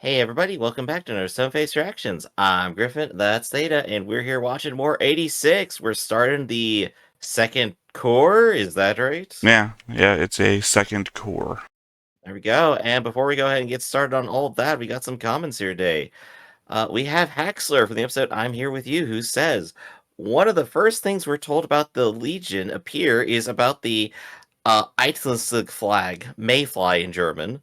Hey everybody, welcome back to another Stoneface Reactions. I'm Griffin, that's Theta, and we're here watching more 86. We're starting the second core, is that right? Yeah, it's a second core. There we go. And before we go ahead and get started on all of that, we got some comments here today. We have Haxler from the episode I'm Here With You, who says, one of the first things we're told about the Legion appear is about the Einheitliche flag, Mayfly in German.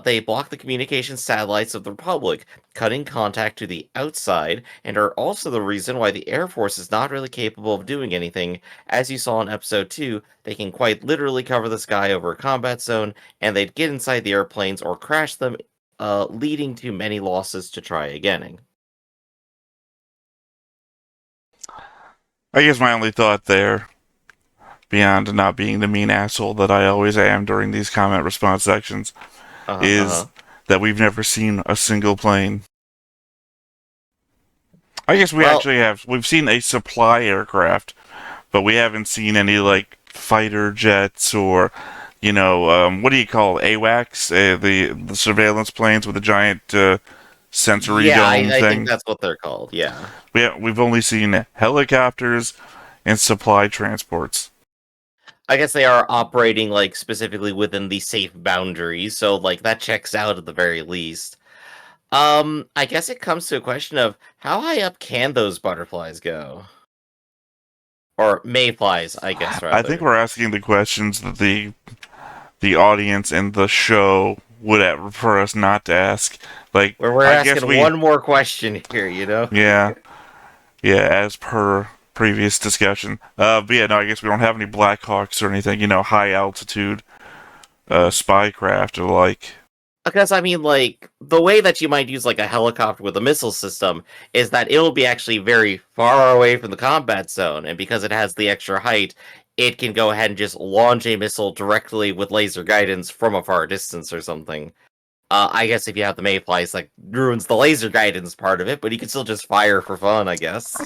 They block the communication satellites of the Republic, cutting contact to the outside, and are also the reason why the Air Force is not really capable of doing anything. As you saw in Episode 2, they can quite literally cover the sky over a combat zone, and they'd get inside the airplanes or crash them, leading to many losses to try again. I guess my only thought there, beyond not being the mean asshole that I always am during these comment response sections, Uh-huh, is uh-huh. that we've never seen a single plane. I guess we Well, actually have. We've seen a supply aircraft, but we haven't seen any, like, fighter jets or, what do you call it? AWACS? The surveillance planes with the giant sensory yeah, dome I think thing. that's what they're called, yeah. We've only seen helicopters and supply transports. I guess they are operating like specifically within the safe boundaries, so like that checks out at the very least. I guess it comes to a question of how high up can those butterflies go? Or mayflies, I guess I think rather. we're asking the questions that the audience and the show would prefer us not to ask. Like, Where we're I guess asking we, one more question here, you know? yeah, yeah, as per previous discussion. But yeah, no, I guess we don't have any Black Hawks or anything, high altitude spy craft or like. Because I mean, like the way that you might use like a helicopter with a missile system is that it will be actually very far away from the combat zone, and because it has the extra height, it can go ahead and just launch a missile directly with laser guidance from a far distance or something. I guess if you have the mayflies, like ruins the laser guidance part of it, but you can still just fire for fun, I guess.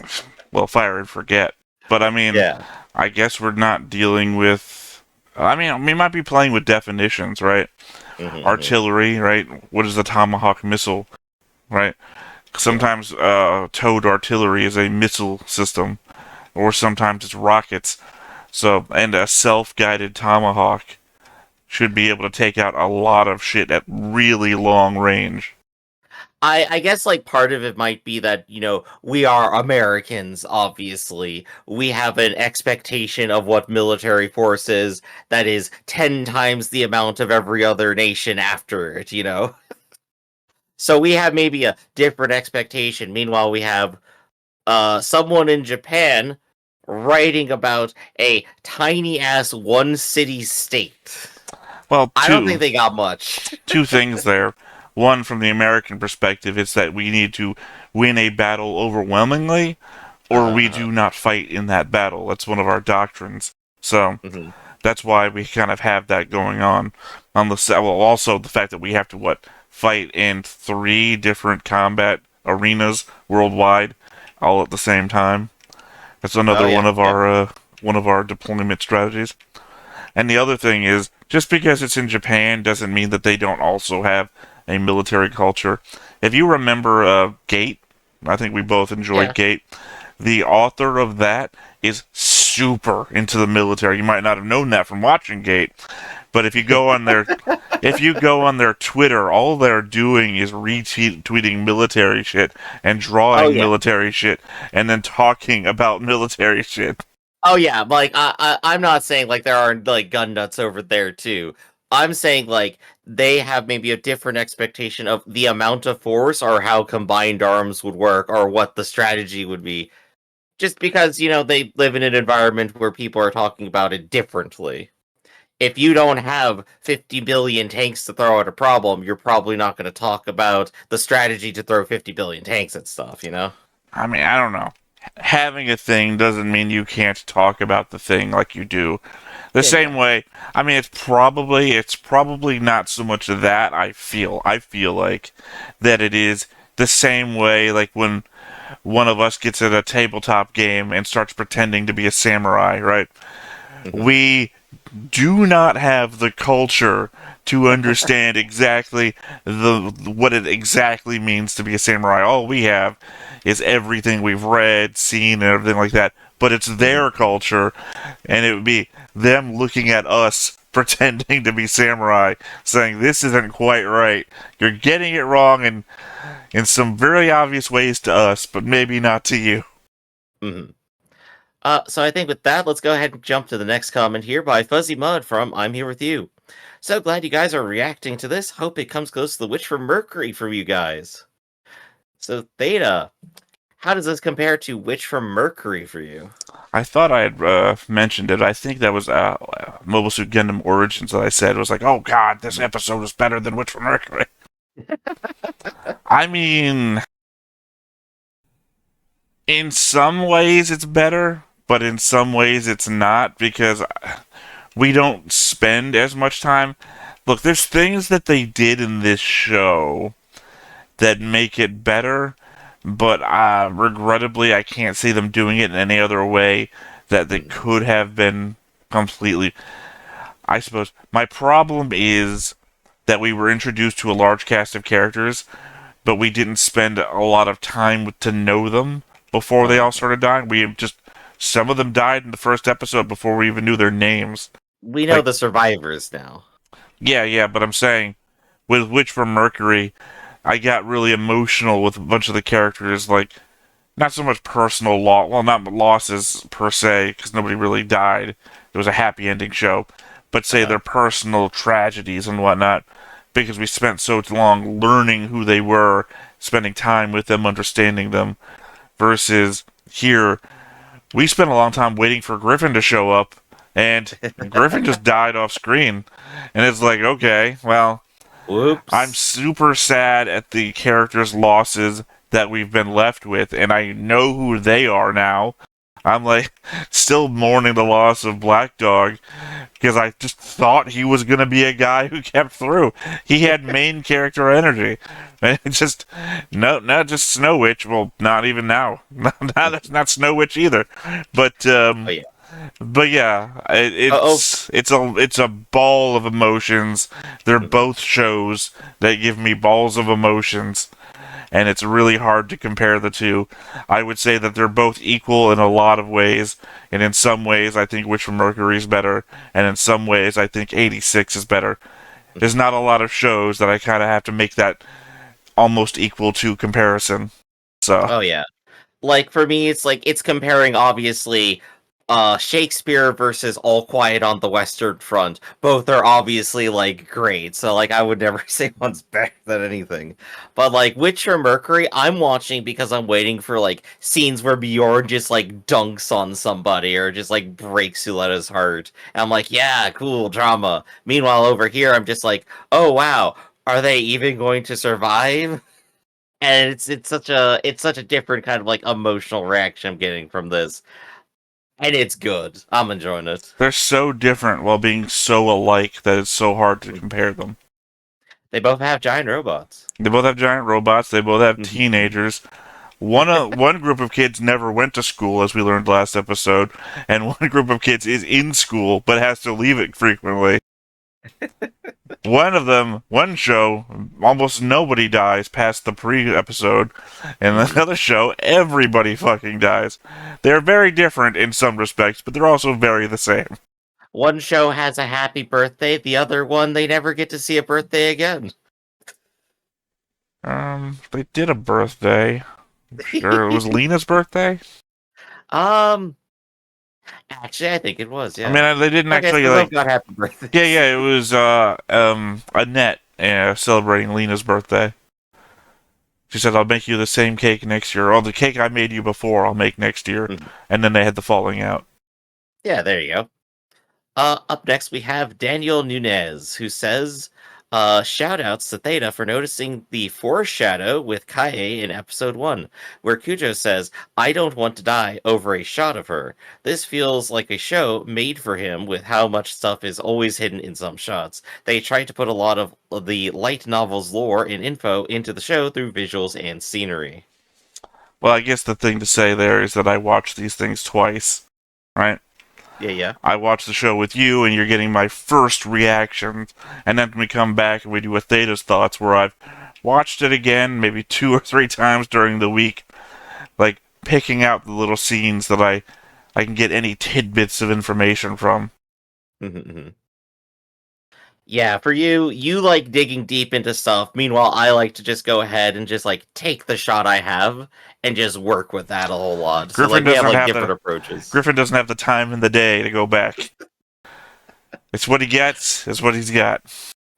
Well, fire and forget. But I mean, Yeah. I guess we're not dealing with. I mean, we might be playing with definitions, right? Hmm. Artillery, right? What is the Tomahawk missile, right? Yeah. Sometimes towed artillery is a missile system, or sometimes it's rockets. So, and a self-guided Tomahawk should be able to take out a lot of shit at really long range. I guess like part of it might be that, we are Americans, obviously. We have an expectation of what military force is that is 10 times the amount of every other nation after it. So we have maybe a different expectation. Meanwhile, we have someone in Japan writing about a tiny ass one city state. Well, I don't think they got much. two things there. One, from the American perspective, it's that we need to win a battle overwhelmingly, or we Uh-huh. do not fight in that battle. That's one of our doctrines. So Hmm. that's why we kind of have that going on. Well, also the fact that we have to fight in three different combat arenas worldwide, all at the same time. That's Oh another yeah, yeah. one of our deployment strategies. And the other thing is, just because it's in Japan doesn't mean that they don't also have a military culture. If you remember Gate, I think we both enjoyed Yeah. Gate. The author of that is super into the military. You might not have known that from watching Gate, but if you go on their Twitter, all they're doing is retweeting military shit and Oh drawing yeah. military shit and then talking about military shit. Oh yeah, like I'm not saying like there aren't like gun nuts over there too. I'm saying like they have maybe a different expectation of the amount of force or how combined arms would work or what the strategy would be. Just because, they live in an environment where people are talking about it differently. If you don't have 50 billion tanks to throw at a problem, you're probably not going to talk about the strategy to throw 50 billion tanks at stuff? I mean, I don't know. Having a thing doesn't mean you can't talk about the thing like you do. The Yeah, same yeah. way, I mean, it's probably not so much that I feel. I feel like that it is the same way like when one of us gets at a tabletop game and starts pretending to be a samurai, right? Hmm. We do not have the culture to understand exactly the what it exactly means to be a samurai. All we have is everything we've read, seen, and everything like that. But it's Mhm. their culture, and it would be them looking at us pretending to be samurai, saying this isn't quite right. You're getting it wrong in some very obvious ways to us, but maybe not to you. Mhm. So I think with that, let's go ahead and jump to the next comment here by Fuzzy Mud from I'm Here With You. So glad you guys are reacting to this. Hope it comes close to the Witch from Mercury from you guys. So Theta, how does this compare to Witch from Mercury for you? I thought I had mentioned it. I think that was Mobile Suit Gundam Origins that I said. It was like, oh god, this Mhm. episode is better than Witch from Mercury. I mean, in some ways it's better, but in some ways it's not because we don't spend as much time. Look, there's things that they did in this show that make it better, but regrettably, I can't see them doing it in any other way that they Mhm. could have been completely. I suppose my problem is that we were introduced to a large cast of characters, but we didn't spend a lot of time to know them before they all Uh-huh. started dying. We just some of them died in the first episode before we even knew their names. We know Like, the survivors now. yeah, but I'm saying with Witch from Mercury, I got really emotional with a bunch of the characters. Like, not so much personal loss, well, not losses per se, because nobody really died. It was a happy ending show, but say Uh-huh. their personal tragedies and whatnot, because we spent so long learning who they were, spending time with them, understanding them, versus here we spent a long time waiting for Griffin to show up, and Griffin just died off screen, and it's like, okay, well, I'm Whoops. super sad at the characters' losses that we've been left with, and I know who they are now. I'm like still mourning the loss of Black Dog because I just thought he was gonna be a guy who kept through. He had main character energy, and it's just no, not just Snow Witch. Well, not even now. Not Snow Witch either. But Oh yeah. but yeah, Oh, it's a ball of emotions. They're oh. both shows that give me balls of emotions, and it's really hard to compare the two. I would say that they're both equal in a lot of ways, and in some ways I think Witch from Mercury is better, and in some ways I think 86 is better. There's not a lot of shows that I kind of have to make that almost equal to comparison. So Oh yeah. Like for me, it's like it's comparing obviously Shakespeare versus All Quiet on the Western Front. Both are obviously like great, so like I would never say one's better than anything. But like Witcher Mercury, I'm watching because I'm waiting for like scenes where Bjorn just like dunks on somebody or just like breaks Uletta's heart. And I'm like, yeah, cool drama. Meanwhile, over here, I'm just like, oh wow, are they even going to survive? And it's such a different kind of like emotional reaction I'm getting from this, and it's good. I'm enjoying it. they're so different while being so alike that it's so hard to Mhm. compare them. They both have giant robots. They both have giant robots. They both have Mhm. teenagers. One group of kids never went to school, as we learned last episode, and one group of kids is in school but has to leave it frequently. One of them, one show, almost nobody dies past the pre-episode, and Mhm. another show, everybody fucking dies. They're very different in some respects, but they're also very the same. One show has a happy birthday, the other one they never get to see a birthday again. They did a birthday. Sure, it was Lena's birthday. um, actually, I think it was. I Yeah. mean, they didn't Okay, so actually they both like. got happy Yeah, birthdays. yeah, it was Annette celebrating Lena's birthday. She said, "I'll make you the same cake next year. Or the cake I made you before, I'll make next year." Mhm. And then they had the falling out. Yeah, there you go. Up next, we have Daniel Nunez, who says, shout outs to Theta for noticing the foreshadow with Kaie in episode 1, where Kujo says, I don't want to die over a shot of her. This feels like a show made for him with how much stuff is always hidden in some shots. They tried to put a lot of the light novel's lore and info into the show through visuals and scenery. Well, I guess the thing to say there is that I watched these things twice, right? Yeah, yeah. I watch the show with you, and you're getting my first reactions, and then we come back and we do a Theta's thoughts, where I've watched it again, maybe 2 or 3 times during the week, like picking out the little scenes that I can get any tidbits of information from. Mhm. Yeah, for you, you like digging deep into stuff. Meanwhile, I like to just go ahead and just like take the shot I have and just work with that a whole lot. So Griffin like we have doesn't like have different the approaches. Griffin doesn't have the time in the day to go back. It's what he gets. It's what he's got.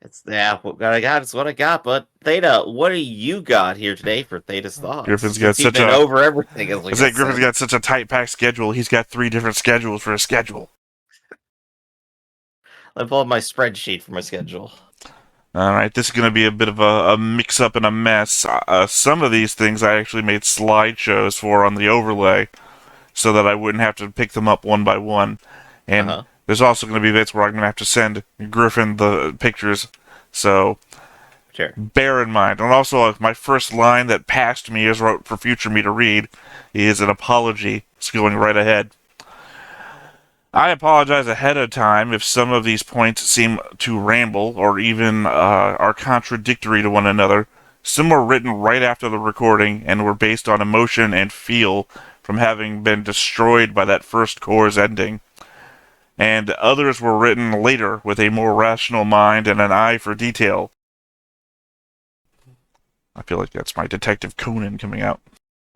It's yeah, what I got is what I got. But Theta, what do you got here today for Theta's thoughts? Griffin's got Since you've such been a over everything, as we I say just Griffin's said. got such a tight packed schedule. He's got 3 different schedules for a schedule. Let pull up my spreadsheet for my schedule. All right, this is going to be a bit of a mix up and a mess. Some of these things I actually made slideshows for on the overlay, so that I wouldn't have to pick them up one by one. Uh And huh. there's also going to be bits where I'm going to have to send Griffin the pictures. So Sure. bear in mind. And also, my first line that passed me as wrote for future me to read is an apology. It's going right ahead. I apologize ahead of time if some of these points seem to ramble or even are contradictory to one another. Some were written right after the recording and were based on emotion and feel from having been destroyed by that first core's ending. And others were written later with a more rational mind and an eye for detail. I feel like that's my Detective Conan coming out.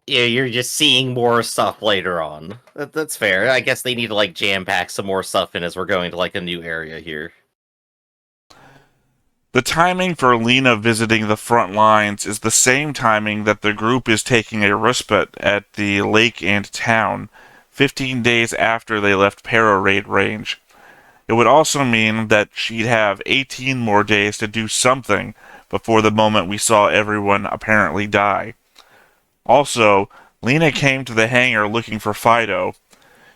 Yeah, you're just seeing more stuff later on. That's fair. I guess they need to like jam pack some more stuff in as we're going to like a new area here. The timing for Lena visiting the front lines is the same timing that the group is taking a respite at the lake and town, 15 days after they left Para-Raid range. It would also mean that she'd have 18 more days to do something before the moment we saw everyone apparently die. Also, Lena came to the hangar looking for Fido.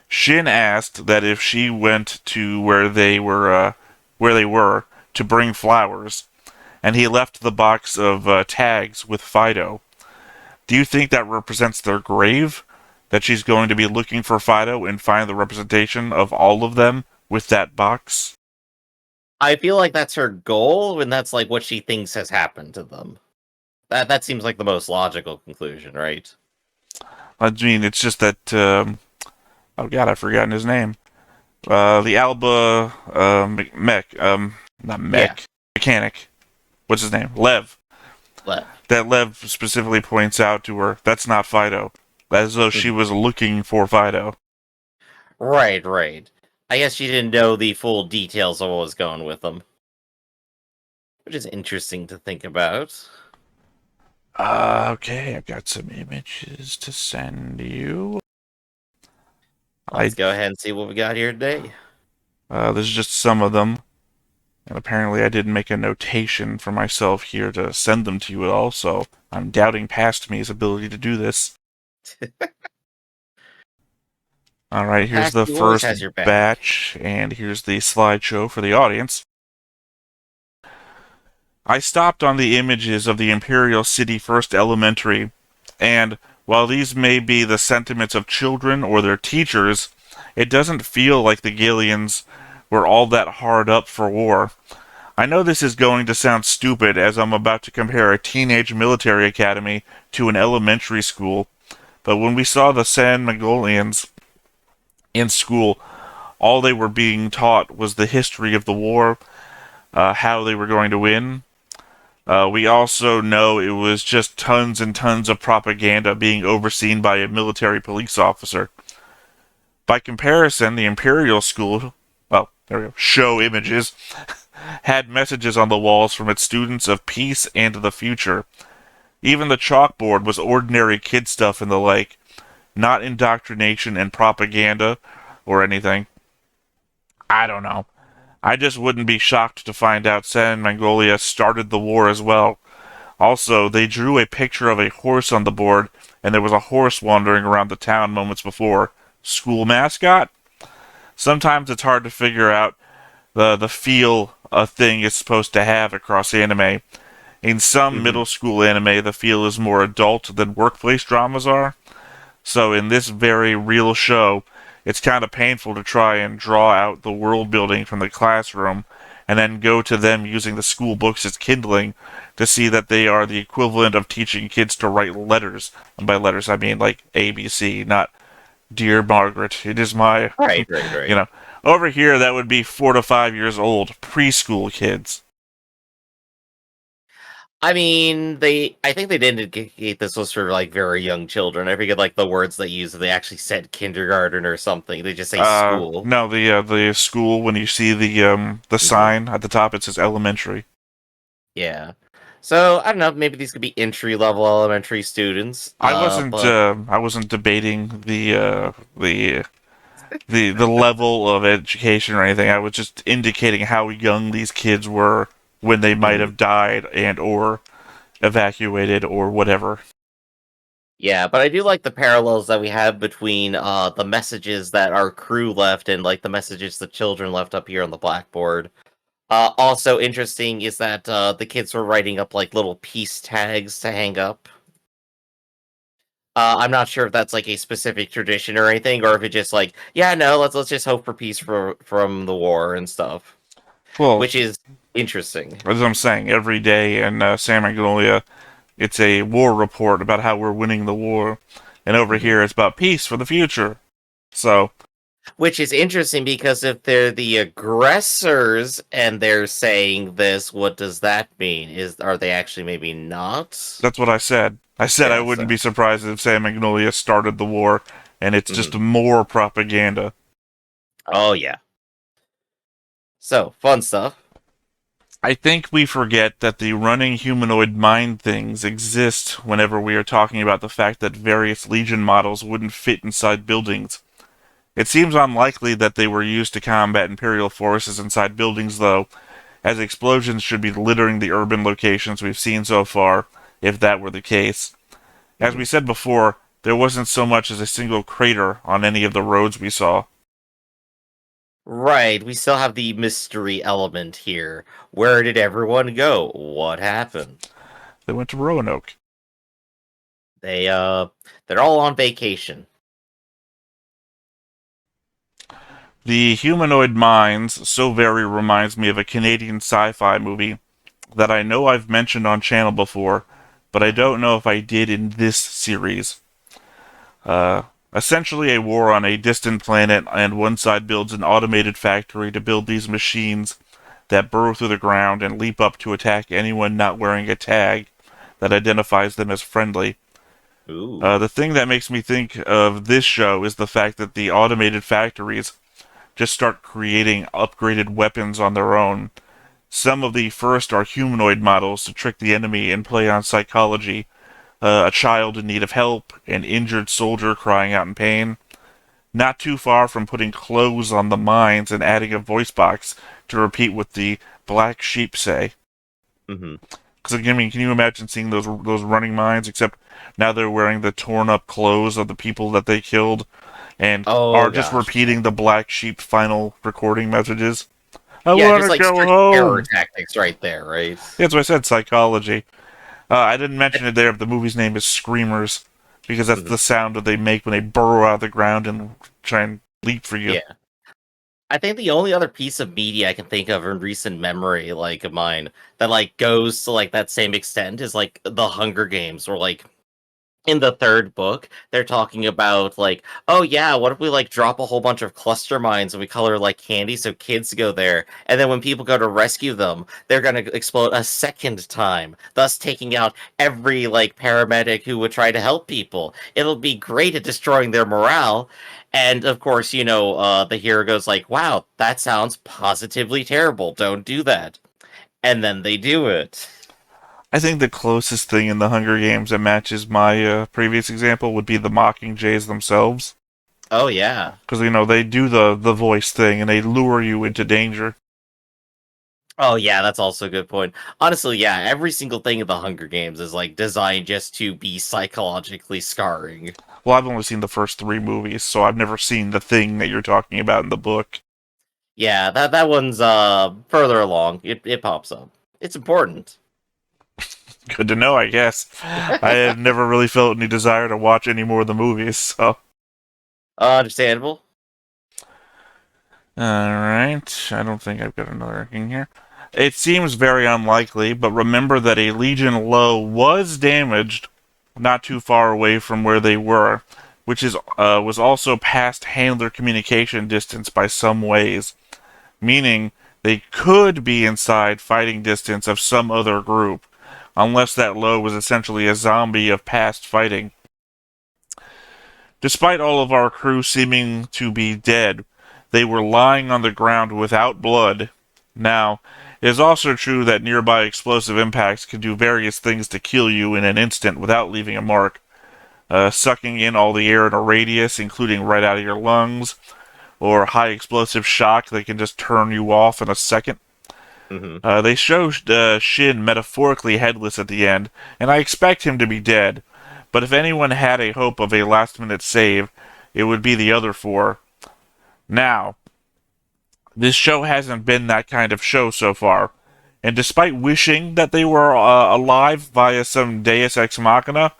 Shin asked that if she went to where they were, to bring flowers, and he left the box of tags with Fido. Do you think that represents their grave? That she's going to be looking for Fido and find the representation of all of them with that box? I feel like that's her goal, and that's like what she thinks has happened to them. That seems like the most logical conclusion, right? I mean, it's just that. Oh God, I've forgotten his name. The Alba mech, not Yeah, mech, mechanic. What's his name? Lev. left. That Lev specifically points out to her that's not Fido, as though she Mhm. was looking for Fido. Right, right. I guess she didn't know the full details of what was going with them, which is interesting to think about. Okay, I've got some images to send you. I Let's go ahead and see what we got here today. This is just some of them, and apparently I didn't make a notation for myself here to send them to you at all. So I'm doubting past me's ability to do this. All right, Well, here's past the you always first has your back. batch, and here's the slideshow for the audience. I stopped on the images of the Imperial City First Elementary, and while these may be the sentiments of children or their teachers, it doesn't feel like the Gillians were all that hard up for war. I know this is going to sound stupid as I'm about to compare a teenage military academy to an elementary school, but when we saw the San Mongolians in school, all they were being taught was the history of the war, how they were going to win. We also know it was just tons and tons of propaganda being overseen by a military police officer. By comparison, the Imperial School, oh, there we go, show images, had messages on the walls from its students of peace and the future. Even the chalkboard was ordinary kid stuff and the like, not indoctrination and propaganda or anything. I don't know. I just wouldn't be shocked to find out San Mongolia started the war as well. Also, they drew a picture of a horse on the board, and there was a horse wandering around the town moments before. School mascot? Sometimes it's hard to figure out the feel a thing is supposed to have across anime. In some Hmm. middle school anime, the feel is more adult than workplace dramas are. So in this very real show, it's kind of painful to try and draw out the world building from the classroom and then go to them using the school books as kindling to see that they are the equivalent of teaching kids to write letters. And by letters, I mean like ABC, not Dear Margaret, it is my, Right, right, you right. know. Over here, that would be 4 to 5 years old, preschool kids. I mean, I think they didn't indicate this was for like very young children. I forget like the words they use. They actually said kindergarten or something. They just say school. No, the school, when you see the Hmm. sign at the top, it says elementary. Yeah. So I don't know. Maybe these could be entry level elementary students. But I wasn't debating the level of education or anything. I was just indicating how young these kids were when they might mhm. have died and or evacuated or whatever. Yeah, but I do like the parallels that we have between the messages that our crew left and like the messages the children left up here on the blackboard. Also interesting is that the kids were writing up like little peace tags to hang up. I'm not sure if that's like a specific tradition or anything, or if it just like, yeah, no, let's just hope for peace from the war and stuff, Well, which is interesting. as I'm saying, every day in San Magnolia, it's a war report about how we're winning the war, and over Mhm. here it's about peace for the future. So Which is interesting because if they're the aggressors and they're saying this, what does that mean? Are they actually maybe not? that's what I said. I said I Yeah. wouldn't So. be surprised if San Magnolia started the war, and it's just Mhm. more propaganda. Oh yeah. So fun stuff. I think we forget that the running humanoid mind things exist whenever we are talking about the fact that various Legion models wouldn't fit inside buildings. It seems unlikely that they were used to combat Imperial forces inside buildings, though, as explosions should be littering the urban locations we've seen so far, if that were the case. As we Mhm. said before, there wasn't so much as a single crater on any of the roads we saw. Right. We still have the mystery element here. Where did everyone go? What happened? They went to Roanoke. They they're all on vacation. The humanoid minds so very reminds me of a Canadian sci-fi movie that I know I've mentioned on channel before, but I Uh-huh. don't know if I did in this series. Uh, Essentially a war on a distant planet, and one side builds an automated factory to build these machines that burrow through the ground and leap up to attack anyone not wearing a tag that identifies them as friendly. Ooh. The thing that makes me think of this show is the fact that the automated factories just start creating upgraded weapons on their own. Some of the first are humanoid models to trick the enemy and play on psychology. A child in need of help, an injured soldier crying out in pain. Not too far from putting clothes on the mines and adding a voice box to repeat what the black sheep say. Mhm. Because I mean, can you imagine seeing those running mines? Except now they're wearing the torn up clothes of the people that they killed, and are Oh just gosh. Yeah. repeating the black sheep final recording messages. I Yeah, want just to like go strict terror home. tactics right there, right? Yeah, that's what I said. Psychology. I didn't mention it there, but the movie's name is Screamers because that's Mhm. the sound that they make when they burrow out of the ground and try and leap for you. Yeah. I think the only other piece of media I can think of in recent memory, like of mine, that like goes to like that same extent is like the Hunger Games, or like in the third book, they're talking about like, oh yeah, what if we like drop a whole bunch of cluster mines and we color like candy so kids go there, and then when people go to rescue them, they're gonna explode a second time, thus taking out every like paramedic who would try to help people. It'll be great at destroying their morale. And of course, the hero goes like, wow, that sounds positively terrible. Don't do that. And then they do it. I think the closest thing in the Hunger Games that matches my previous example would be the Mockingjays themselves. Oh yeah. Because, they do the voice thing and they lure you into danger. Oh yeah, that's also a good point. Honestly, yeah, every single thing in the Hunger Games is like designed just to be psychologically scarring. Well, I've only seen the first three movies, so I've never seen the thing that you're talking about in the book. Yeah, that one's further along. It pops up. It's important. Good to know, I guess. I have never really felt any desire to watch any more of the movies, so. Understandable. Alright, I don't think I've got another king here. It seems very unlikely, but remember that a Legion low was damaged not too far away from where they were, which was also past handler communication distance by some ways, meaning they could be inside fighting distance of some other group, unless that low was essentially a zombie of past fighting. Despite all of our crew seeming to be dead, they were lying on the ground without blood. Now, it is also true that nearby explosive impacts can do various things to kill you in an instant without leaving a mark, sucking in all the air in a radius, including right out of your lungs, or high explosive shock that can just turn you off in a second. Hmm. They show Shin metaphorically headless at the end, and I expect him to be dead. But if anyone had a hope of a last-minute save, it would be the other four. Now, this show hasn't been that kind of show so far, and despite wishing that they were alive via some Deus Ex Machina,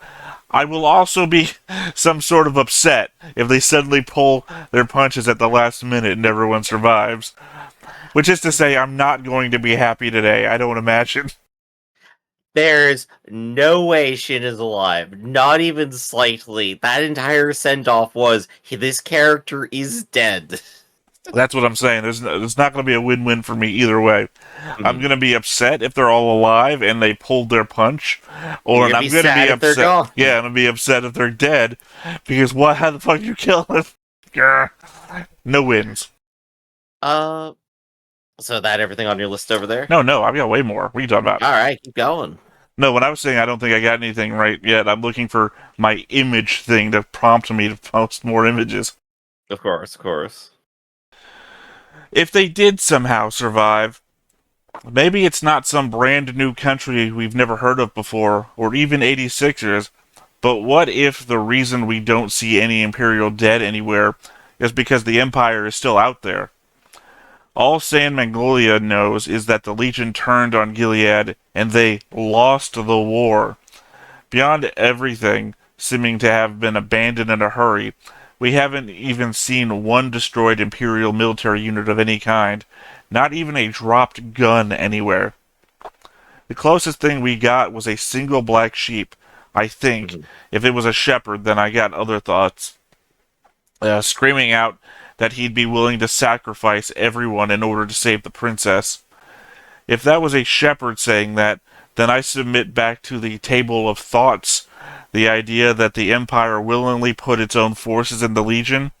I will also be some sort of upset if they suddenly pull their punches at the last minute and everyone survives. Which is to say, I'm not going to be happy today, I don't imagine. There's no way Shin is alive, not even slightly. That entire send off was this character is dead. That's what I'm saying. There's not going to be a win-win for me either way. I'm Mhm. going to be upset if they're all alive and they pulled their punch, You're or gonna I'm be going to be sad if they're upset. Yeah, gone. I'm going to be upset if they're dead because what? How the fuck you kill them? Grr. No wins. Uh, so that everything on your list over there? No, I've got way more. What are you talking about? All right, keep going. No, when I was saying I don't think I got anything right yet, I'm looking for my image thing to prompt me to post more images. Of course, of course. If they did somehow survive, maybe it's not some brand new country we've never heard of before, or even 86ers, but what if the reason we don't see any Imperial dead anywhere is because the Empire is still out there? All San Magnolia knows is that the Legion turned on Gilead and they lost the war. Beyond everything seeming to have been abandoned in a hurry, we haven't even seen one destroyed Imperial military unit of any kind, not even a dropped gun anywhere. The closest thing we got was a single black sheep, I think. Mhm. If it was a shepherd, then I got other thoughts. Screaming out that he'd be willing to sacrifice everyone in order to save the princess. If that was a shepherd saying that, then I submit back to the table of thoughts the idea that the Empire willingly put its own forces in the Legion,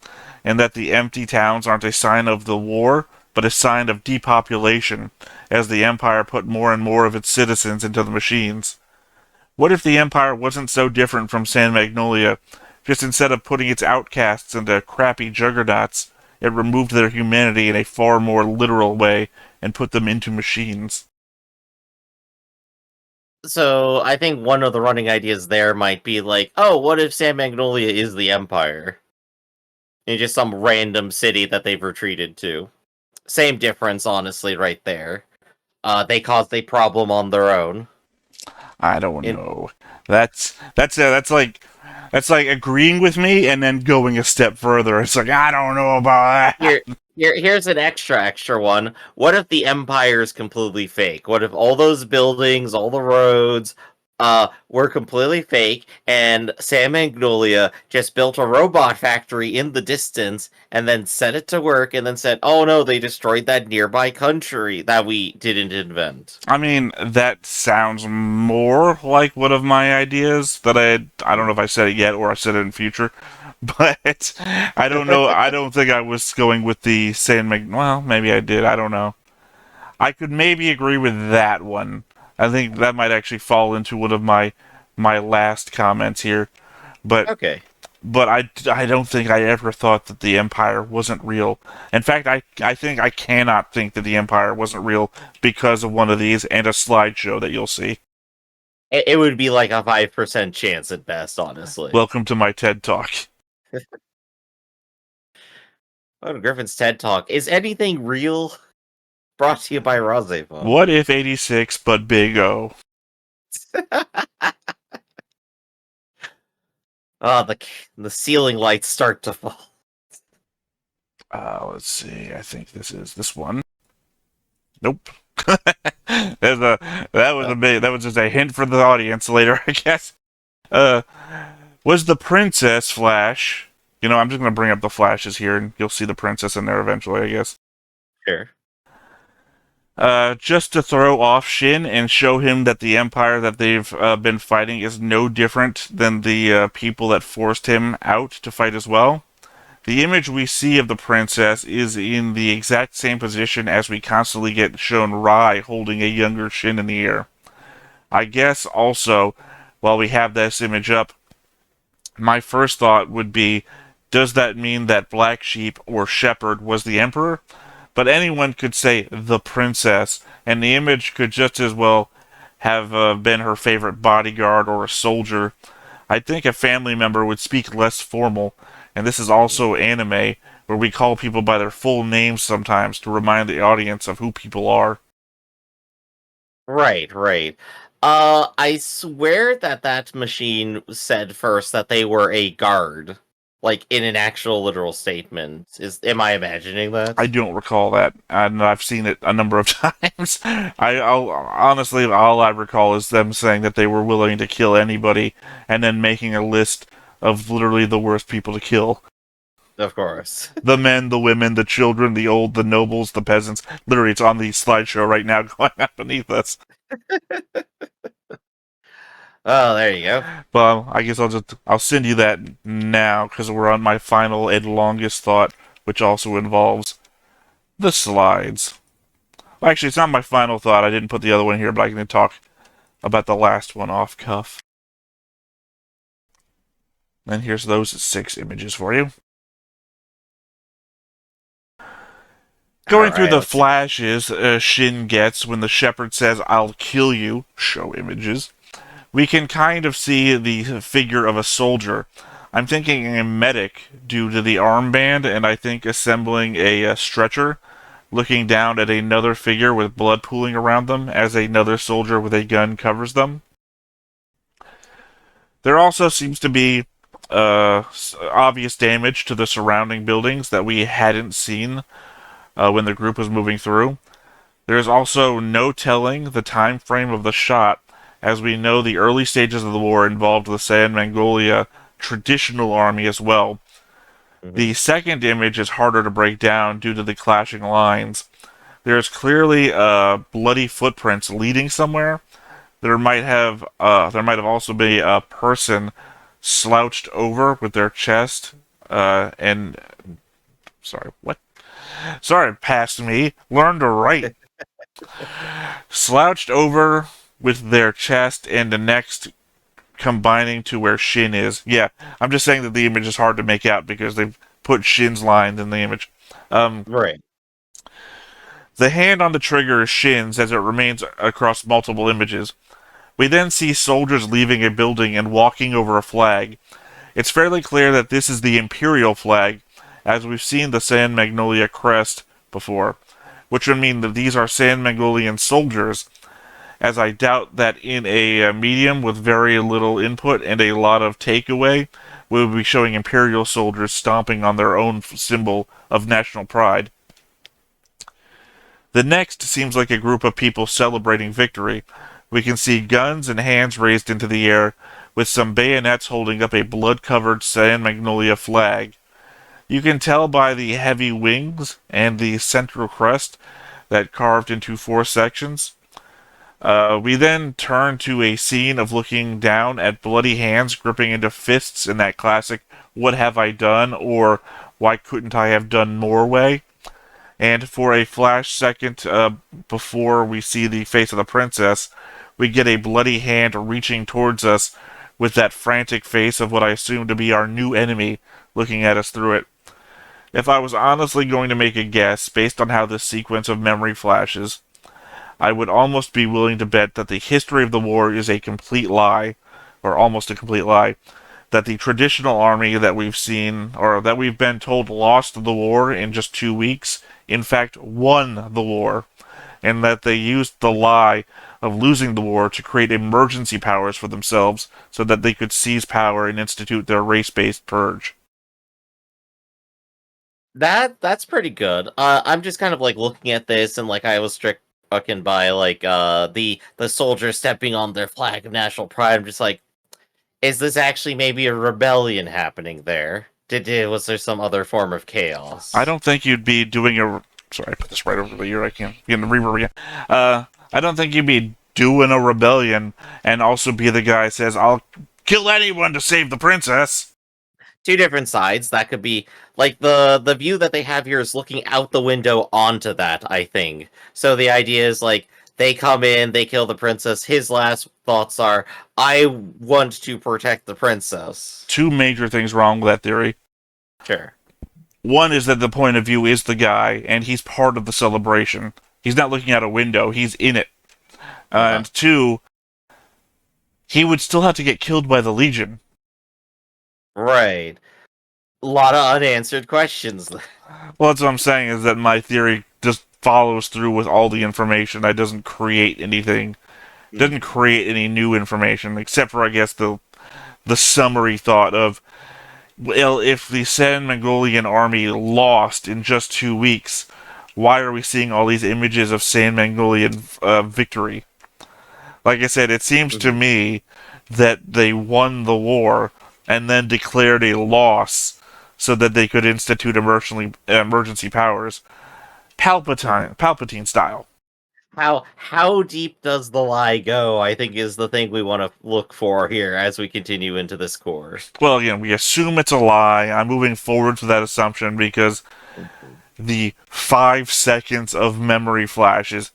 and that the empty towns aren't a sign of the war, but a sign of depopulation, as the Empire put more and more of its citizens into the machines. What if the Empire wasn't so different from San Magnolia? Just instead of putting its outcasts into crappy juggernauts, it removed their humanity in a far more literal way and put them into machines. So I think one of the running ideas there might be like, oh, what if San Magnolia is the Empire? In just some random city that they've retreated to. Same difference, honestly, right there. They caused a problem on their own. I don't And know. That's like agreeing with me and then going a step further. It's like I don't know about that. here, here's an extra one. What if the Empire is completely fake? What if all those buildings, all the roads, were completely fake, and Sam Magnolia just built a robot factory in the distance and then set it to work and then said, "Oh no, they destroyed that nearby country that we didn't invent." I mean, that sounds more like one of my ideas that I don't know if I said it yet or I said it in future, but I don't know. I don't think I was going with the San Mag. Well, maybe I did. I don't know. I could maybe agree with that one. I think that might actually fall into one of my last comments here. But Okay. I don't think I ever thought that the Empire wasn't real. In fact, I think I cannot think that the Empire wasn't real because of one of these and a slideshow that you'll see. It would be like a 5% chance at best, honestly. Welcome to my TED Talk. Oh, Griffin's TED Talk. Is anything real? Brought to you by Razefon. What if 86 but Big O? Oh, the ceiling lights start to fall. Let's see. I think this is this one. Nope. That was Uh, a bit. That was just a hint for the audience later, I guess. Uh, was the princess Flash? I'm just gonna bring up the flashes here, and you'll see the princess in there eventually, I guess. sure. Just to throw off Shin and show him that the empire that they've been fighting is no different than the people that forced him out to fight as well. The image we see of the princess is in the exact same position as we constantly get shown Rai holding a younger Shin in the air. I guess also, while we have this image up, my first thought would be, does that mean that Black Sheep or Shepherd was the Emperor? But anyone could say the princess, and the image could just as well have been her favorite bodyguard or a soldier. I think a family member would speak less formal, and this is also anime, where we call people by their full names sometimes to remind the audience of who people are. Right, right. I swear that that machine said first that they were a guard, like in an actual literal statement. Am I imagining I that? don't recall that, and I've seen it a number of times. I'll honestly, all I recall is them saying that they were willing to kill anybody, and then making a list of literally the worst people to kill: Of course. the men, the women, the children, the old, the nobles, the peasants. Literally, it's on the slideshow right now, going up beneath us. Oh, there you go. But I guess I'll send you that now because we're on my final and longest thought, which also involves the slides. Well, actually, it's not my final thought. I didn't put the other one here, but I can talk about the last one off cuff. And here's those 6 images for you. All Going through right, the let's see. flashes Shin gets when the shepherd says, "I'll kill you," show images, we can kind of see the figure of a soldier. I'm thinking a medic due to the armband, and I think assembling a stretcher, looking down at another figure with blood pooling around them as another soldier with a gun covers them. There also seems to be obvious damage to the surrounding buildings that we hadn't seen when the group was moving through. There is also no telling the time frame of the shot, as we know the early stages of the war involved the San Mongolia traditional army as well. Mhm. The second image is harder to break down due to the clashing lines. There is clearly bloody footprints leading somewhere. There might have also been a person slouched over with their chest and sorry, what? Sorry, past me. Learn to write. Slouched over with their chest and the next combining to where Shin is. Yeah, I'm just saying that the image is hard to make out because they've put Shin's line in the image. Um, Right. the hand on the trigger is Shin's as it remains across multiple images. We then see soldiers leaving a building and walking over a flag. It's fairly clear that this is the Imperial flag, as we've seen the San Magnolia crest before, which would mean that these are San Magnolian soldiers, as I doubt that in a medium with very little input and a lot of takeaway, we would be showing Imperial soldiers stomping on their own symbol of national pride. The next seems like a group of people celebrating victory. We can see guns and hands raised into the air, with some bayonets holding up a blood-covered San Magnolia flag. You can tell by the heavy wings and the central crest that carved into 4 sections. We then turn to a scene of looking down at bloody hands gripping into fists in that classic "What have I done?" or "Why couldn't I have done more?" way. And for a flash second before we see the face of the princess, we get a bloody hand reaching towards us with that frantic face of what I assume to be our new enemy looking at us through it. If I was honestly going to make a guess based on how this sequence of memory flashes, I would almost be willing to bet that the history of the war is a complete lie, or almost a complete lie, that the traditional army that we've seen, or that we've been told lost the war in just 2 weeks, in fact won the war, and that they used the lie of losing the war to create emergency powers for themselves so that they could seize power and institute their race-based purge. That's pretty good. I'm just kind of like looking at this and like I was strict fucking by like the soldiers stepping on their flag of national pride. I'm just like, is this actually maybe a rebellion happening there? Was there some other form of I chaos? don't think you'd be doing a. Sorry, I put this right over the ear. I can't get the reverb again. I don't think you'd be doing a rebellion and also be the guy who says, "I'll kill anyone to save the princess." Two different sides. That could be like the view that they have here is looking out the window onto that, I think. So the idea is like they come in, they kill the princess. His last thoughts are, I want to protect the princess. Two major things wrong with that theory. Sure. One is that the point of view is the guy, and he's part of the celebration. He's not looking out a window; he's in it. Uh-huh. And two, he would still have to get killed by the Legion. Right. A lot of unanswered questions. Well, that's what I'm saying is that my theory just follows through with all the information. It doesn't create anything. Doesn't create any new information except for, I guess, the summary thought of, well, if the San Mongolian army lost in just 2 weeks, why are we seeing all these images of San Mongolian victory? Like I said, it seems to Mhm. me that they won the war and then declared a loss so that they could institute emergency powers, Mhm. Palpatine style. How deep does the lie go, I think is the thing we want to look for here as we continue into this course. Well, again, we assume it's a lie. I'm moving forward to that assumption because Mhm. the 5 seconds of memory flashes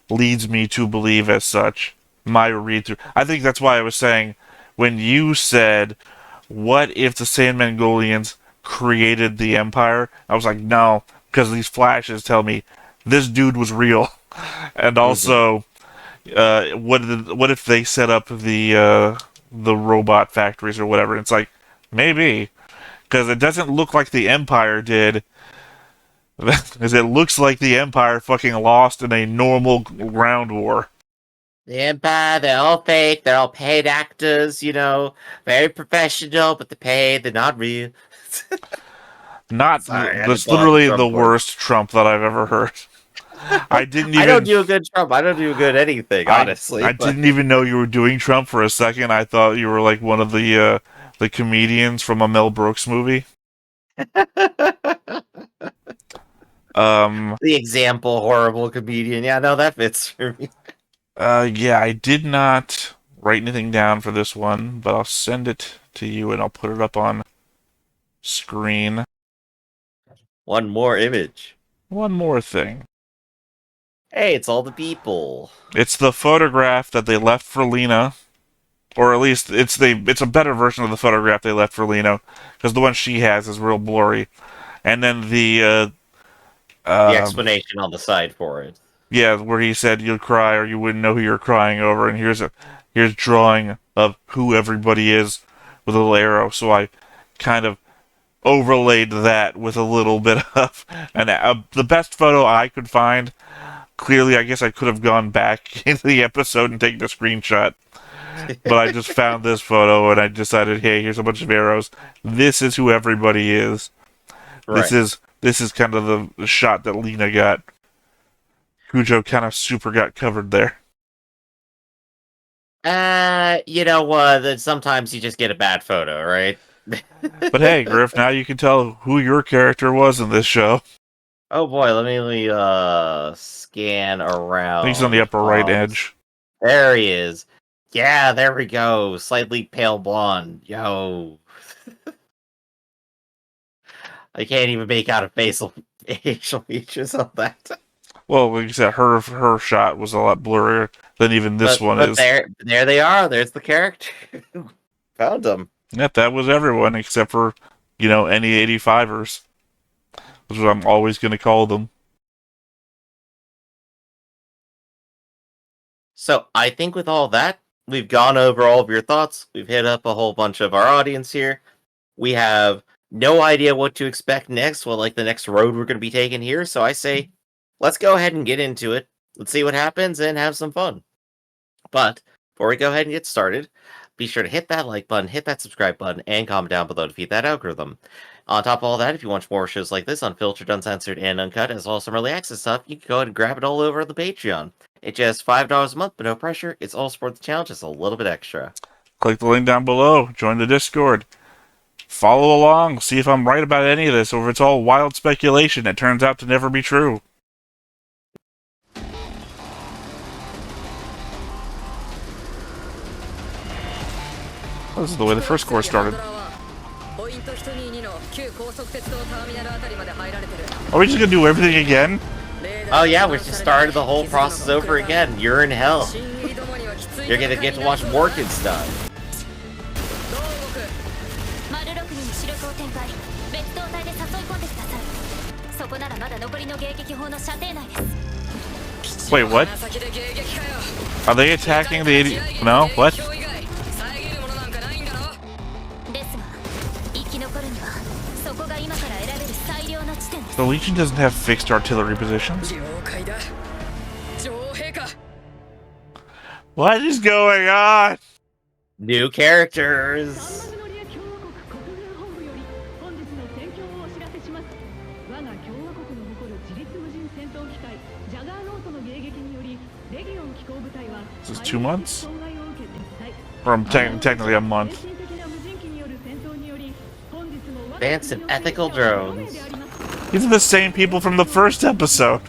leads me to believe as such. My read through. I think that's why I was saying when you said, "What if the Sand Mongolians created the Empire?" I was like, "No," because these flashes tell me this dude was real. And Mhm. also, what if they set up the robot factories or whatever? It's like maybe because it doesn't look like the Empire did. Because it looks like the Empire fucking lost in a normal ground war. The Empire, they're all fake, they're all paid actors, very professional, but they're paid, they're not real. Not Sorry, I had to that's pull out the literally the drum board. worst Trump that I've ever heard. I didn't I don't even do a good Trump. I don't do a good anything, I honestly, but didn't even know you were doing Trump for a second. I thought you were like one of the comedians from a Mel Brooks movie. Um the example horrible comedian. Yeah, no, that fits for me. yeah, I did not write anything down for this one, but I'll send it to you and I'll put it up on screen. One more image. One more thing. Hey, it's all the people. It's the photograph that they left for Lena, or at least it's a better version of the photograph they left for Lena, because the one she has is real blurry. And then The uh, explanation on the side for it. yeah, where he said you'd cry or you wouldn't know who you're crying over, and here's drawing of who everybody is with a little arrow. So I kind of overlaid that with a little bit of the best photo I could find. Clearly, I guess I could have gone back into the episode and taken a screenshot, but I just found this photo and I decided, hey, here's a bunch of arrows. This is who everybody is. This Right. is this is kind of the shot that Lena got. Cujo kind of super got covered there. You know what? Sometimes you just get a bad photo, right? But hey, Griff, now you can tell who your character was in this show. Oh boy, let me scan I think he's on the around. upper right edge. There he is. Yeah, there we go. Slightly pale blonde. Yo. I can't even make out a facial features on that. Well, like you said, her shot was a lot blurrier than even this one But is. there they are. There's the character. Found them. Yep, that was everyone except for, any 85ers, which is what I'm always going to call them. So I think with all that, we've gone over all of your thoughts. We've hit up a whole bunch of our audience here. We have no idea what to expect next, what like the next road we're going to be taking here. So I say, let's go ahead and get into it. Let's see what happens and have some fun. But before we go ahead and get started, Be sure to hit that like button, hit that subscribe button, and comment down below to feed that algorithm. On top of all that, if you want more shows like this, unfiltered, uncensored, and uncut, as well as some early access stuff, you can go ahead and grab it all over the Patreon. It's just $5 a month, but no pressure. It's all support the channel, just a little bit extra. Click the link down below. Join the Discord. Follow along. See if I'm right about any of this, or if it's all wild speculation that turns out to never be true. Oh, this is the way the first course started. Are we just gonna do everything again? Oh yeah, we just started the whole process over again. You're in hell. You're gonna get to watch more good stuff. Wait, what? Are they attacking the idiot? No? What? The Legion doesn't have fixed artillery positions. What is going on? New characters. This is 2 months? Or technically a month. Advanced and ethical drones. These are the same people from the first episode.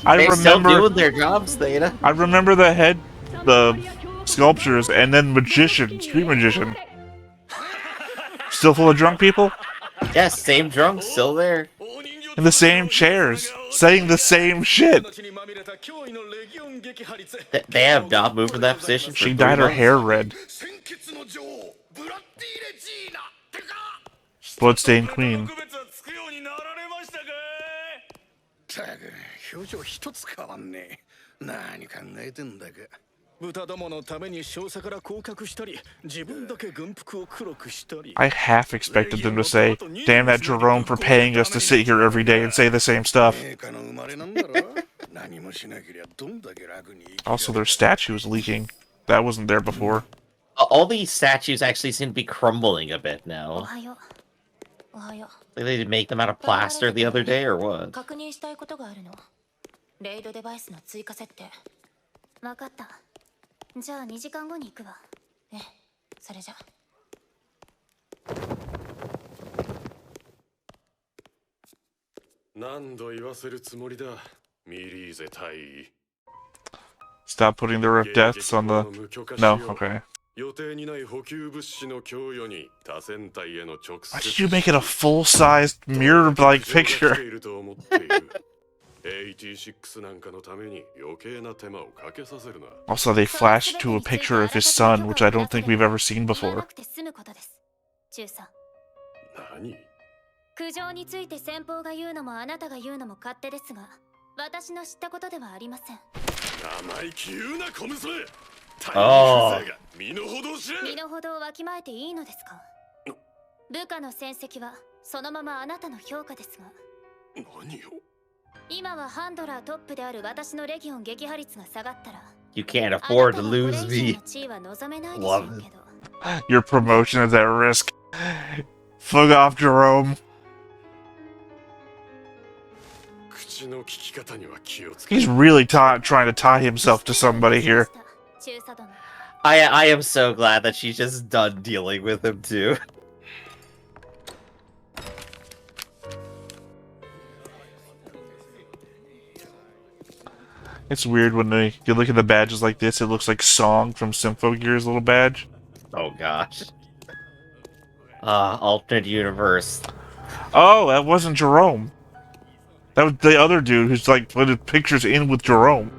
They're still doing their jobs, Theta. I remember the sculptures, and then street magician. Still full of drunk people? Yes, same drunk, still there. In the same chairs, saying the same shit. They have not moved from that position for She 3 dyed her months. hair red. Bloodstained Queen. I half expected them to say, "Damn that Jerome for paying us to sit here every day and say the same stuff." Also, their statue is leaking. That wasn't there before. All these statues actually seem to be crumbling a bit now. Like they did make them out of plaster the other day, or what? Stop putting the rift deaths on the... No, okay. Why did you make it a full-sized mirror-like picture? Also, they flashed to a picture of his son, which I don't think we've ever seen before. Oh. You can't afford to lose me. Love it. Your promotion is at risk. Fuck off, Jerome. He's really trying to tie himself to somebody here. I am so glad that she's just done dealing with him too. It's weird when you look at the badges like this, it looks like Song from Symphogear's little badge. Oh gosh. Alternate universe. Oh, that wasn't Jerome. That was the other dude who's like put his pictures in with Jerome.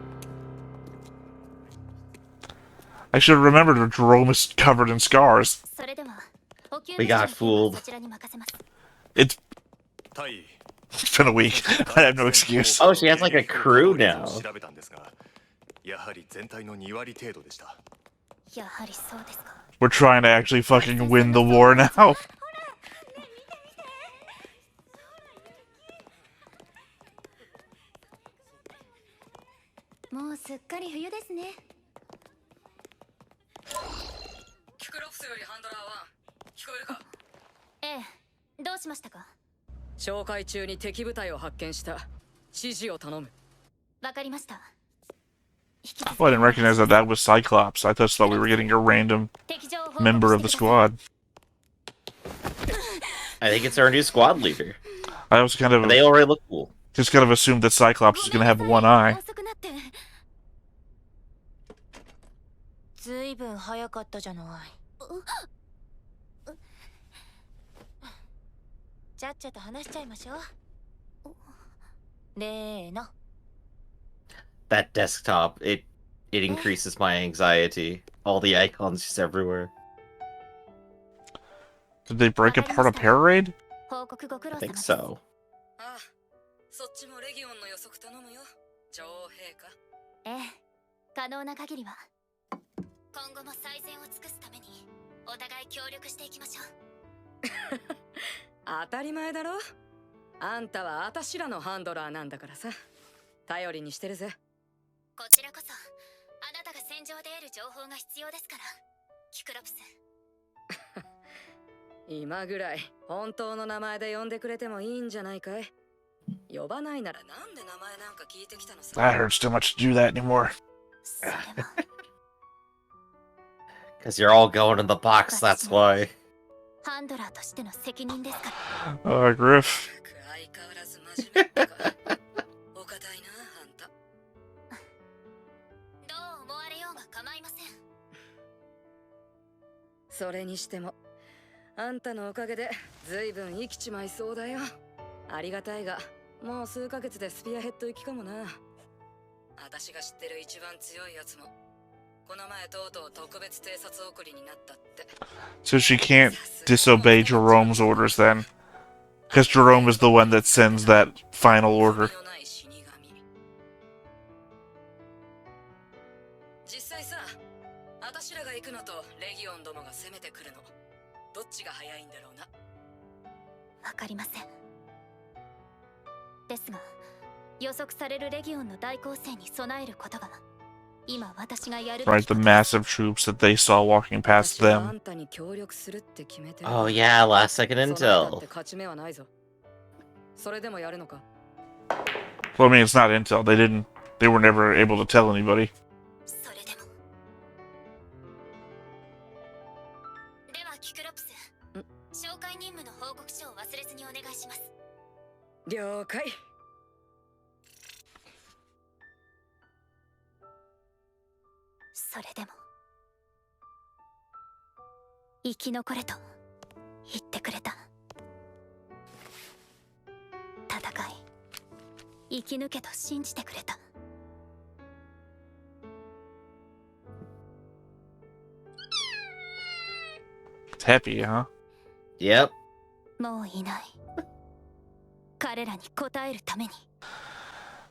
I should have remembered that Jerome is covered in scars. We got fooled. It's been a week. I have no excuse. Oh, she has like a crew now. We're trying to actually fucking win the war now. ええ、どうしましたか？紹介中に敵部隊を発見した。指示を頼む。わかりました。 Well, I didn't recognize that that was Cyclops. I just thought we were getting a random member of the squad. I think it's our new squad leader. I also kind of They already look cool. just kind of assumed that Cyclops was going to have one eye. ずいぶん早かったじゃない。ちゃっちゃと話しちゃいましょう。例の。That desktop, it increases my anxiety. All the icons just everywhere. Did they break apart a parade? I think so. そっちもレギオンの予測頼むよ。女王陛下。ええ、可能な限りは。今後も最善を尽くすためにお互い協力していきましょう。当たり前だろ。あんたはあたしらのハンドラーなんだからさ。頼りにしてるぜ。こちらこそあなたが戦場で得る情報が必要ですから、キクロプス。今ぐらい本当の名前で呼んでくれてもいいんじゃないかい。呼ばないならなんで名前なんか聞いてきたのさ。That hurts too much to do that anymore. Because you're all going in the box, that's why. ハンドラーとしての責任ですから。Griff. 相変わらず真面目だから。お堅いな、あんた。どう思われようが構いません。それにしても、あんたのおかげでずいぶん生きちまいそうだよ。ありがたいが、もう数ヶ月でスピアヘッド行きかもな。私が知ってる一番強いやつも、この前とうとう特別偵察送りになったって。So she can't disobey Jerome's orders then. Because Jerome is the one that sends that final order. 実際さ、私らが行くのとレギオンどもが攻めてくるの、どっちが早いんだろうな。わかりません。ですが、予測されるレギオンの大攻勢に備えることが今私がやるべきこと Right, the massive troops that they saw walking past them. Oh yeah, last second intel. Well, I mean, it's not intel. They were never able to tell anybody. それでも。ではキクロプス、紹介任務の報告書を忘れずにお願いします。了解。それでも生き残れと言ってくれた。戦い、生き抜けと信じてくれた。It's happy, huh? Yep. もういない。彼らに応えるために。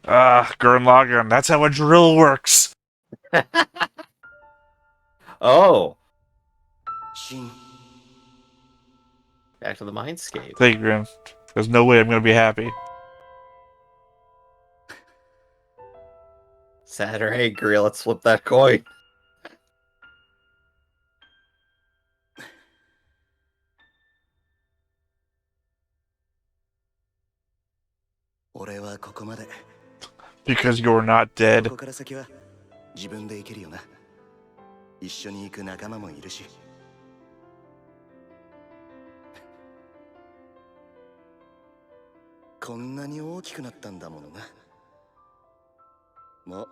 Gurren Lagann, that's how a drill works! Oh! Back to the mindscape. Thank you, Grim. There's no way I'm gonna be happy. Sad or angry, let's flip that coin. Because you're not dead. 自分で行けるよな。一緒に行く仲間もいるし。こんなに大きくなったんだものな。もう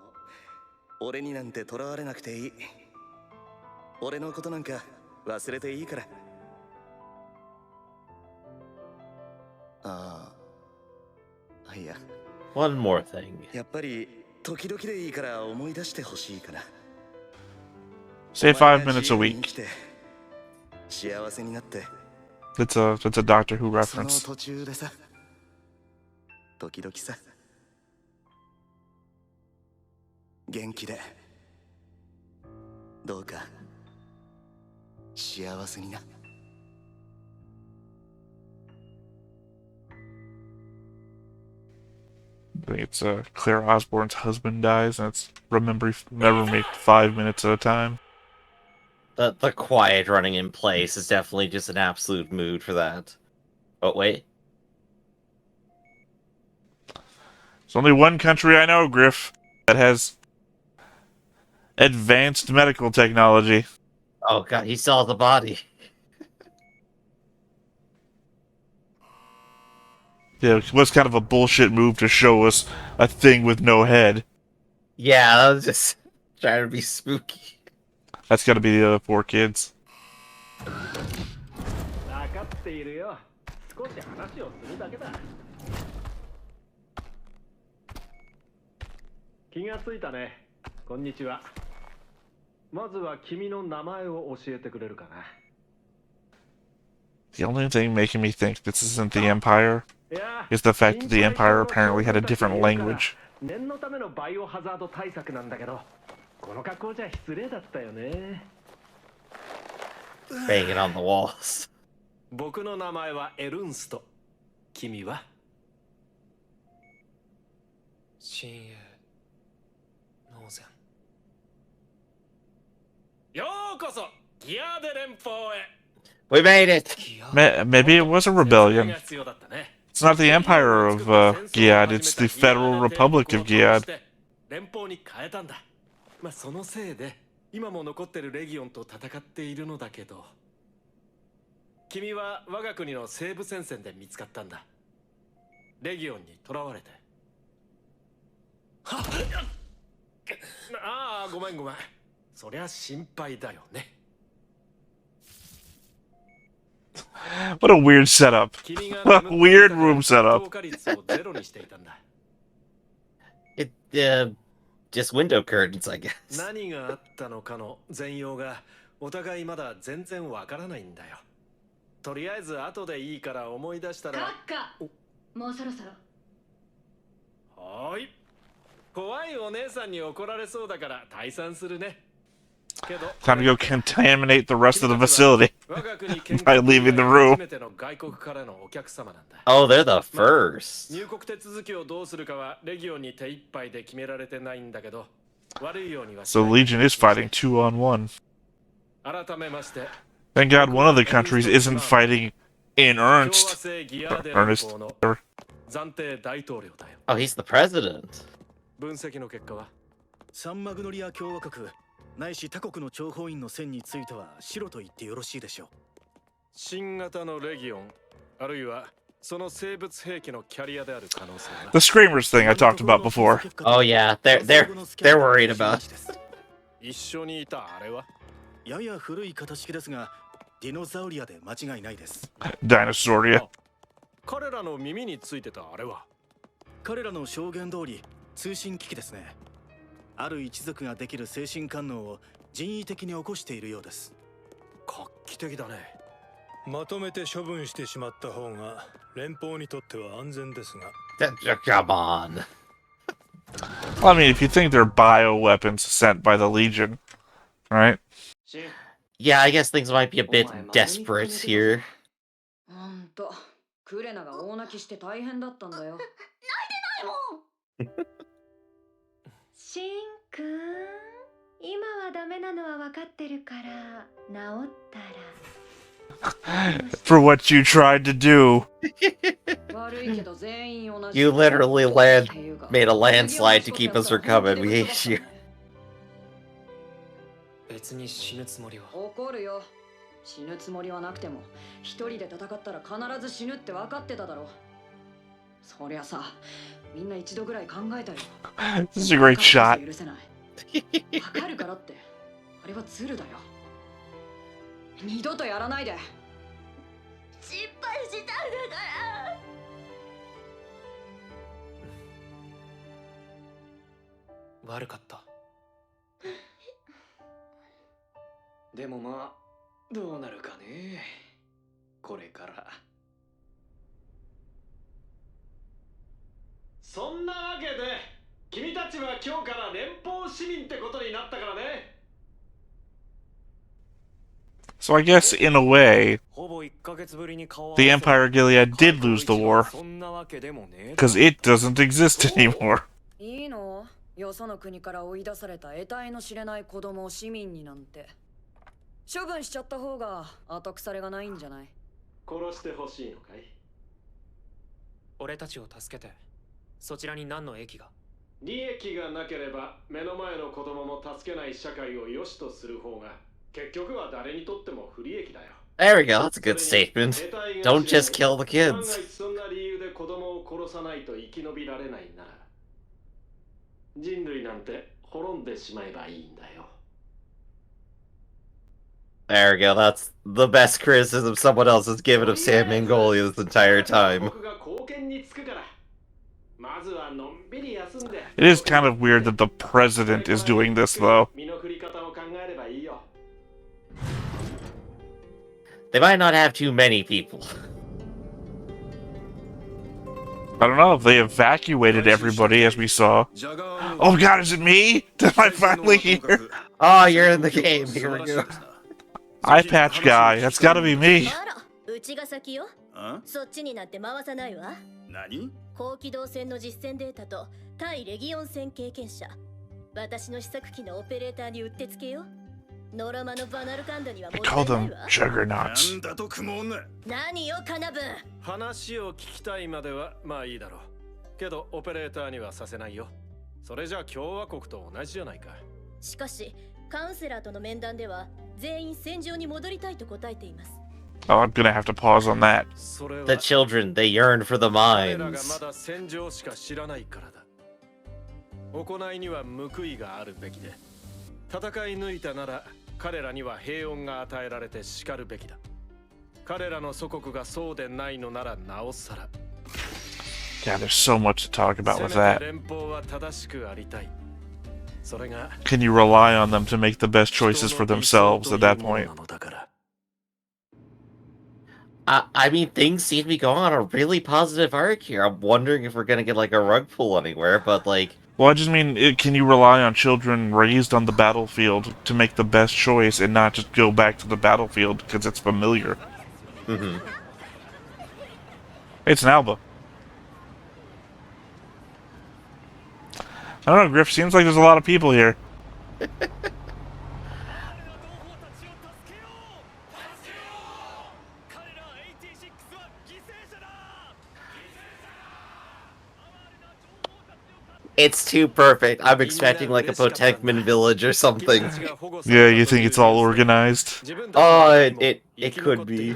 俺になんて囚われなくていい。俺のことなんか忘れていいから。ああ、いや。One more thing. やっぱり時々でいいから思い出してほしいかな。Say 5 minutes a week. 幸せになって。That's a Doctor Who その reference. 途中でさ、時々さ、元気で、どうか幸せにな。I think it's Claire Osborne's husband dies, and it's remember me 5 minutes at a time. The quiet running in place is definitely just an absolute mood for that. Oh, wait. There's only one country I know, Griff, that has advanced medical technology. Oh, God, he saw the body. Yeah, it was kind of a bullshit move to show us a thing with no head. Yeah, that was just trying to be spooky. That's gotta be the other 4 kids. 分かっているよ。少し話をするだけだ。気がついたね。こんにちは。まずは君の名前を教えてくれるかな。The only thing making me think this isn't the Empire いや、 is the fact that the Empire apparently had a different language. 念のためのバイオハザード対策なんだけど、この格好じゃ失礼だったよね。Banging on the walls. 僕の名前はエルンスト。君は？親友。ノーゼン。ようこそギアーデ連邦へ。 We made it! Maybe it was a rebellion. It's not the Empire of Giad, it's the Federal Republic of Giad. 連邦に変えたんだ。まあそのせいで今も残ってるレギオンと戦っているのだけど。君は我が国の西部戦線で見つかったんだ。レギオンに囚われて。はっ。ああ、ごめんごめん。そりゃ心配だよね。 What a weird setup. What a weird room setup. It, just window curtains, I guess. 何があったのかの全容がお互いまだ全然わからないんだよ。とりあえず後でいいから思い出したら。もうそろそろ。はーい。怖いお姉さんに怒られそうだから退散するね。 Time to go contaminate the rest of the facility by leaving the room. Oh, they're the first. So Legion is fighting 2-on-1. Thank God one of the countries isn't fighting in earnest. Ernest. Oh, he's the president. ないし他国の諜報員の線については白と言ってよろしいでしょう。新型のレギオン、あるいはその生物兵器のキャリアである可能性が。The Screamers thing I talked about before. Oh yeah, they're worried about. 一緒にいたあれは？やや古い形式ですが、ディノザウリアで間違いないです。Dinosauria. 彼らの耳についてたあれは？彼らの証言通り通信機器ですね。 ある一族ができる精神官能を人為的に起こしているようです。画期的だね。まとめて処分してしまった方が連邦にとっては安全ですが。Come on. Well, I mean, if you think they're bioweapons sent by the Legion, right? Yeah, I guess things might be a bit desperate here. あんた、クレナが大泣きして大変だったんだよ。泣いてないもん。 シンくん、今はダメなのは分かってるから治ったら。 For what you tried to do. You literally made a landslide to keep us from coming. We hate you. 別に死ぬつもりは。怒るよ。死ぬつもりはなくても、一人で戦ったら必ず死ぬって分かってただろう。そりゃさ。 みんな一度ぐらい考えたよ。 This is a great shot. わかるからって。あれはズルだよ。二度とやらないで。失敗したんだから。悪かった。でもまあどうなるかね。これから。 そんなわけで君たちは今日から連邦市民ってことになったからね。 So I guess, in a way, the Empire of Gilead did lose the war, because it doesn't exist anymore. いいの？よその国から追い出された得体の知れない子供を市民になんて。処分しちゃった方が後腐れがないんじゃない？殺してほしいのかい？俺たちを助けてそちらに何の益が？利益がなければ目の前の子供も助けない社会を良しとする方が結局は誰にとっても不利益だよ。 There we go. That's a good statement. Don't just kill the 万が kids. 一そんな理由で子供を殺さないと生き延びられないなら人類なんて滅んでしまえばいいんだよ。 There we go. That's the best criticism someone else has given of Sam Mangoli this entire time. 僕が貢献につくからまずはのんびり休んで。 It is kind of weird that the president is doing this, though. 身の振り方を考えればいいよ。 They might not have too many people. I don't know if they evacuated everybody, as we saw. Oh god, is it me? Did I finally hear? Oh, you're in the game. Here we go. Eye patch guy, that's gotta be me. あら、うちが先よ。そっちになって回さないわ。何？高機動戦の実戦データと対レギオン戦経験者。私の試作機のオペレーターにうってつけよ。ノラマのバナルカンドには I 問 call 題ない them わ。 juggernauts. なんだと雲女。何よ、カナブン。話を聞きたいまではまあいいだろう。けどオペレーターにはさせないよ。それじゃ共和国と同じじゃないか。しかし、カウンセラーとの面談では全員戦場に戻りたいと答えています。 Oh, I'm gonna have to pause on that. それは The children, they yearn for the 彼らがま mines. だ戦場しか知らないからだ。行いには報いがあるべきで、戦い抜いたなら彼らには平穏が与えられて叱るべきだ。彼らの祖国がそうでないのならなおさら。 Yeah, there's so much to talk about せ with めて that. 連邦は正しくありたい。それが Can you rely on them to make the best choices for themselves at that point? I mean, things seem to be going on a really positive arc here. I'm wondering if we're gonna get like a rug pull anywhere, but like, Well, I just mean, can you rely on children raised on the battlefield to make the best choice and not just go back to the battlefield because it's familiar? It's an Alba. I don't know, Griff. Seems like there's a lot of people here. it's too perfect. I'm expecting like a Potemkin village or something. Yeah, you think it's all organized? Oh, it could be.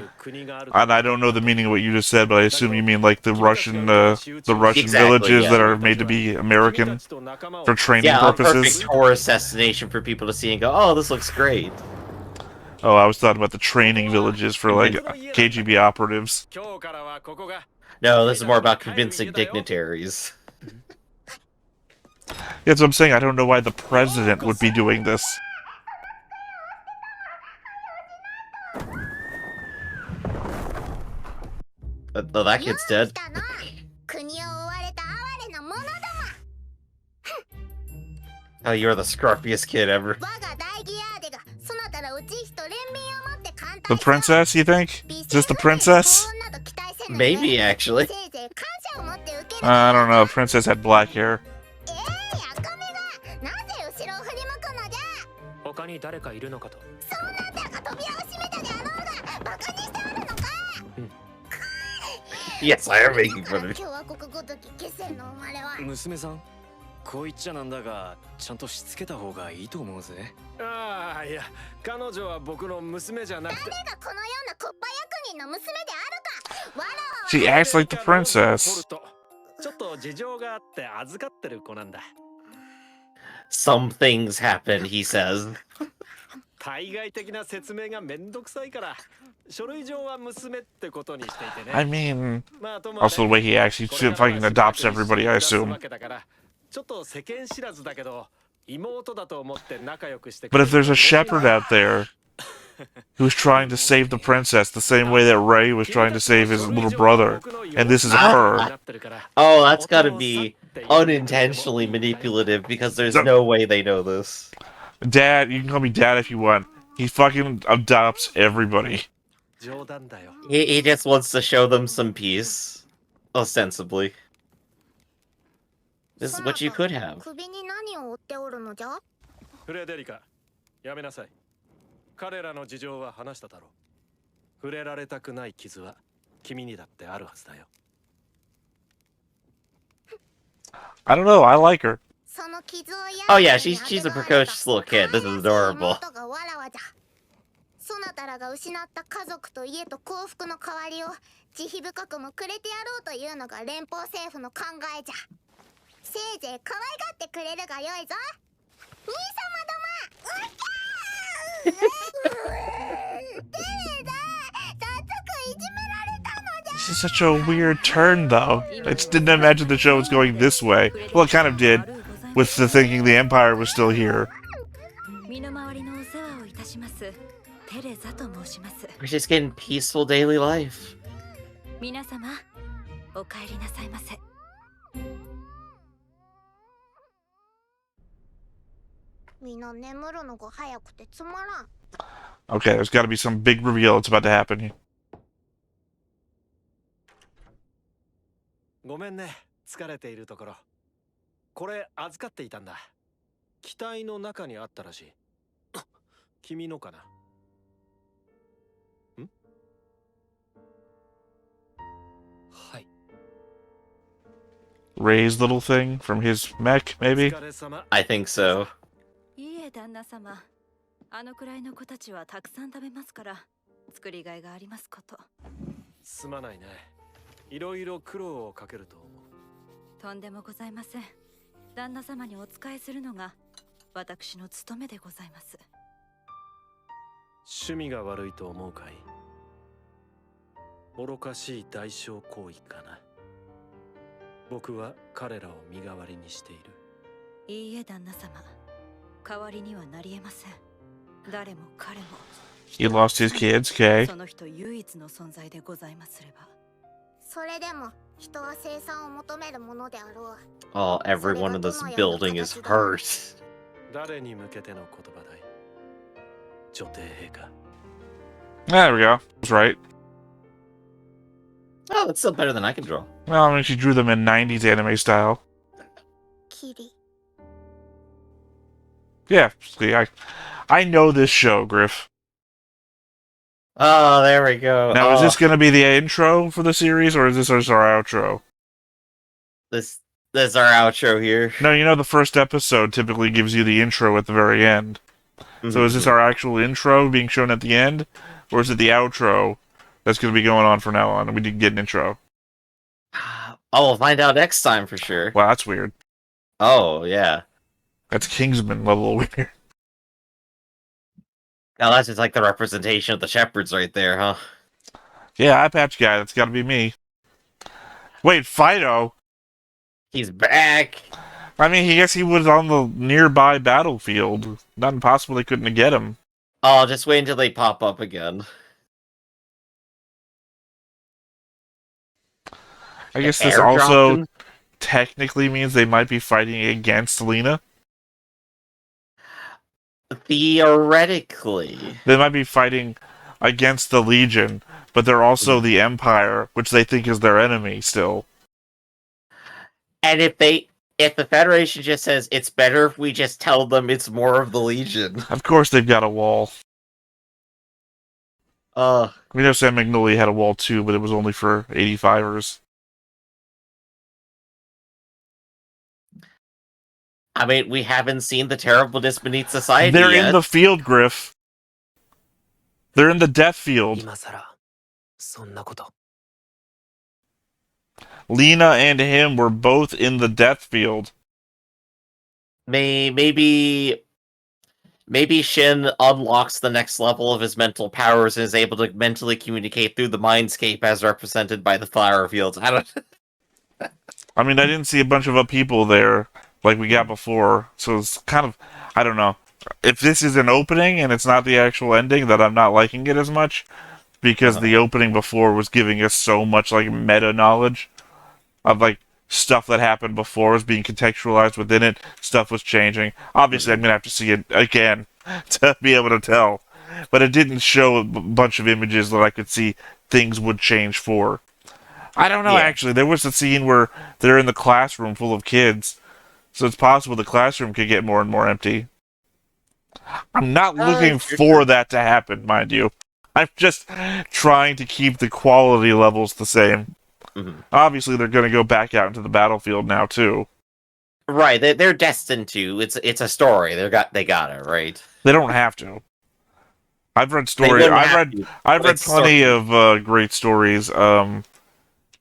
And I don't know the meaning of what you just said, but I assume you mean like the Russian Exactly, villages yeah. that are made to be American for training Yeah, a purposes. perfect tourist destination for people to see and go, oh, this looks great. Oh, I was thought about the training villages for like KGB operatives. No, this is more about convincing dignitaries. That's what I'm saying. I don't know why the president would be doing this. Oh, that kid's dead. 国を追われた哀れな者ども。 Oh, you're the scruffiest kid ever. 我が大義ヤーデがそなたらうち人連民をもって艦 The princess, you think? Is this the princess? Maybe, actually. I don't know. Princess had black hair. なぜ後ろを振り向くのじゃ。他に誰かいるのかと。そんなたが扉を閉めたであろうがバカにしてあるのか。 Yes, I am making fun of it. 共和国ごとき下船の生まれは。娘さん、こう言っちゃなんだが、ちゃんとしつけた方がいいと思うぜ。ああ、いや、彼女は僕の娘じゃなくて。誰がこのようなクッパ役人の娘であるか。わらわ She acts like the princess. ちょっと事情があって預かってる子なんだ。 Some things happen, he says. 対外的な説明がめんどくさいから、書類上は娘ってことにしていてね。 I mean, also the way he acts, he fucking adopts everybody, I assume. ちょっと世間知らずだけど、妹だと思って仲良くして。 But if there's a shepherd out there who's trying to save the princess the same way that Ray was trying to save his little brother, and this is her. Oh, that's gotta be unintentionally manipulative because there's no way they know this. Dad, you can call me Dad if you want. He fucking adopts everybody. He just wants to show them some peace, ostensibly. This is what you could have. 首に何を追っておるのじゃ。フレデリカ、やめなさい。彼らの事情は話しただろう。触れられたくない傷は君にだってあるはずだよ。I don't know. I like her. その傷を Oh yeah, she's a precocious little kid. This is adorable. そなたらが失った家族と家と幸福の代わりを慈悲深くもくれてやろうというのが連邦政府の考えじゃ。せいぜい可愛がってくれるがよいぞ。兄様ども。うきゃー。テレだ。早速いじめられたのじゃ。 This is such a weird turn, though. I just didn't imagine the show was going this way. Well, it kind of did, with the thinking the Empire was still here. We're just getting peaceful daily life. 皆様お帰りなさいませ。みんな眠るのが早くてつまらん。 Okay, there's got to be some big reveal that's about to happen here. ごめんね、疲れているところ。これ預かっていたんだ。機体の中にあったらしい。君のかな。 Ray's little thing from his mech, maybe? I think so. いいえ旦那様。あのくらいの子たちはたくさん食べますから作りがいがありますこと。すまないね。いろいろ苦労をかけると思う。とんでもございません。旦那様にお仕えするのが私の務めでございます。趣味が悪いと思うかい。愚かしい代償行為かな。僕は彼らを身代わりにしている。いいえ旦那様。代わりにはなりえません。誰も彼も。He lost his kids, okay. その人唯一の存在でございますれば。それでも人は生産を求めるものであろう。 Oh, everyone in this building is hurt. 誰に向けての言葉だい。女帝陛下。 There we go. That's right. Oh, that's still better than I can draw. Well, I mean, she drew them in 90s anime style. キリ。 Yeah, see, I know this show, Griff. Oh, there we go. Now, oh, is this going to be the intro for the series, or is this just our outro? this is our outro here. No, you know the first episode typically gives you the intro at the very end. So is this our actual intro being shown at the end, or is it the outro that's going to be going on from now on, and we didn't get an intro? Oh, we'll find out next time for sure. Wow, that's weird. Oh, yeah. That's Kingsman level weird. Now that's just like the representation of the shepherds right there, huh? Yeah, eye patch guy, that's got to be me. Wait, Fido? He's back! I mean, I guess he was on the nearby battlefield. Not impossible they couldn't get him. Oh, just wait until they pop up again. I guess this Airdropped also him? technically means they might be fighting against Lena. Theoretically. They might be fighting against the Legion, but they're also the Empire, which they think is their enemy still. And if the Federation just says it's better if we just tell them it's more of the Legion. Of course they've got a wall. We know Sam Magnolia had a wall too, but it was only for 85ers. I mean, we haven't seen the terribleness beneath society They're yet. in the field, Griff. They're in the death field. Lena and him were both in the death field. Maybe Shin unlocks the next level of his mental powers and is able to mentally communicate through the mindscape as represented by the flower fields. I don't. I mean, I didn't see a bunch of people there like we got before, so it's kind of, I don't know. If this is an opening and it's not the actual ending, that I'm not liking it as much, because the opening before was giving us so much like meta knowledge of like stuff that happened before was being contextualized within it. Stuff was changing. Obviously, I'm gonna have to see it again to be able to tell, but it didn't show a bunch of images that I could see things would change for. I don't know. Actually, there was a scene where they're in the classroom full of kids, so it's possible the classroom could get more and more empty. I'm not looking for that to happen, mind you. I'm just trying to keep the quality levels the same. Mhm. Obviously, they're going to go back out into the battlefield now too. Right, they're destined to. It's a story. They got it right. They don't have to. I've read They stories. wouldn't have to, I've but read it's a plenty story. of great stories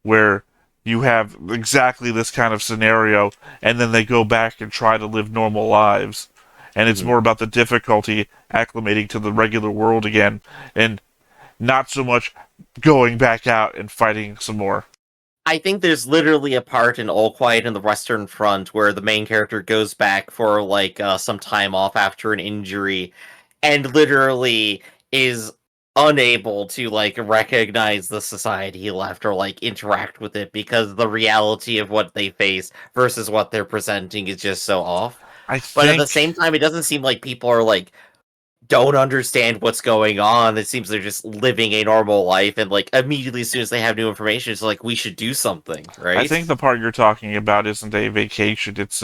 where you have exactly this kind of scenario, and then they go back and try to live normal lives, and it's Mhm. more about the difficulty acclimating to the regular world again, and not so much going back out and fighting some more. I think there's literally a part in All Quiet in the Western Front where the main character goes back for like some time off after an injury, and literally is unable to like recognize the society he left or like interact with it because the reality of what they face versus what they're presenting is just so off. I But at the same think time, it doesn't seem like people are like don't understand what's going on. It seems they're just living a normal life, and like immediately as soon as they have new information, it's like we should do something, I right? think the part you're talking about isn't a vacation. It's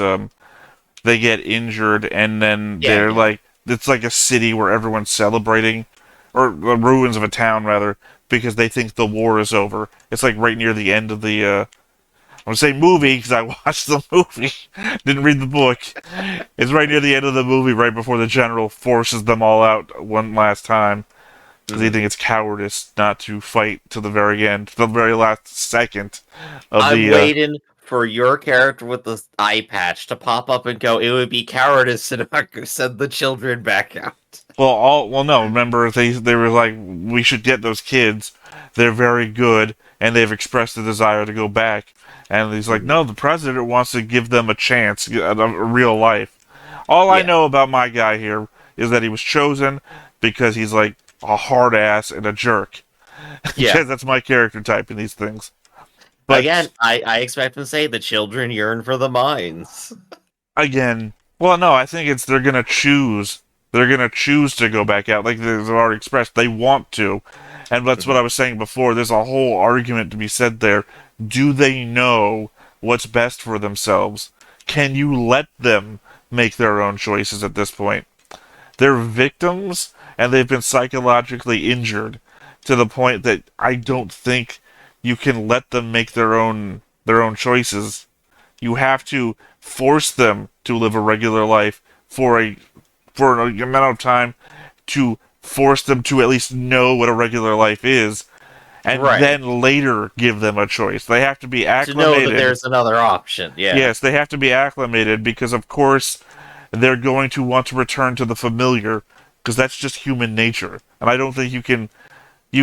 they get injured and then Yeah, they're yeah. like it's like a city where everyone's celebrating, or the ruins of a town rather, because they think the war is over. It's like right near the end of the I'm gonna say movie because I watched the movie, didn't read the book. It's right near the end of the movie, right before the general forces them all out one last time because they Mhm. think it's cowardice not to fight to the very end, the very last second of I'm the. waiting for your character with the eye patch to pop up and go. It would be cowardice to not send the children back out. Well, no. Remember, they were like, we should get those kids. They're very good, and they've expressed the desire to go back. And he's like, Mhm. no, the president wants to give them a chance, a real life. All I Yeah, know about my guy here is that he was chosen because he's like a hard ass and a jerk. yeah. Because that's my character type in these things. But Again, I expect them to say the children yearn for the mines. again, well, no, I think it's they're gonna choose. They're gonna choose to go back out, like they've already expressed. They want to, and that's what Mhm. I was saying before. There's a whole argument to be said there. Do they know what's best for themselves? Can you let them make their own choices at this point? They're victims, and they've been psychologically injured to the point that I don't think you can let them make their own choices. You have to force them to live a regular life for an amount of time to force them to at least know what a regular life is, and Right. then later give them a choice. They have to be To know that acclimated. there's another option. Yeah. Yes, they have to be acclimated because, of course, they're going to want to return to the familiar because that's just human nature. And I don't think you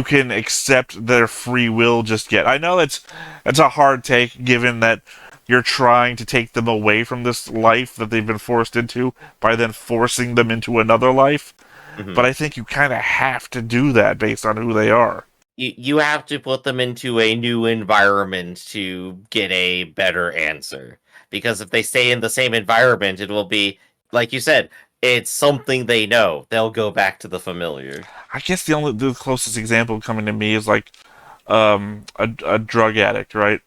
can accept their free will just yet. I know it's a hard take given that you're trying to take them away from this life that they've been forced into by then forcing them into another life. Mhm. But I think you kind of have to do that based on who they are. You have to put them into a new environment to get a better answer. Because if they stay in the same environment, it will be, like you said, it's something they know. They'll go back to the familiar. I guess the closest example coming to me is like a drug addict, right?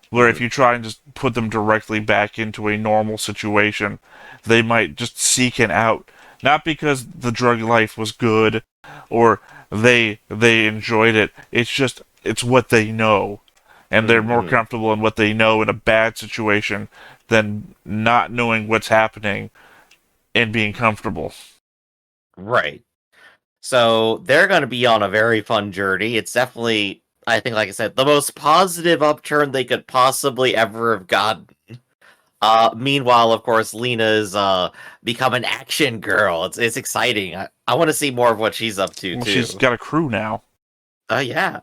Where if Mhm. you try and just put them directly back into a normal situation, they might just seek an out. Not because the drug life was good or they enjoyed it. It's just it's what they know. And they're more Mhm. comfortable in what they know in a bad situation than not knowing what's happening and being comfortable. Right. So they're going to be on a very fun journey. It's definitely, I think, like I said, the most positive upturn they could possibly ever have gotten. Meanwhile, of course, Lena's become an action girl. It's exciting. I want to see more of what she's up to Well, she's too. got a crew now. Yeah.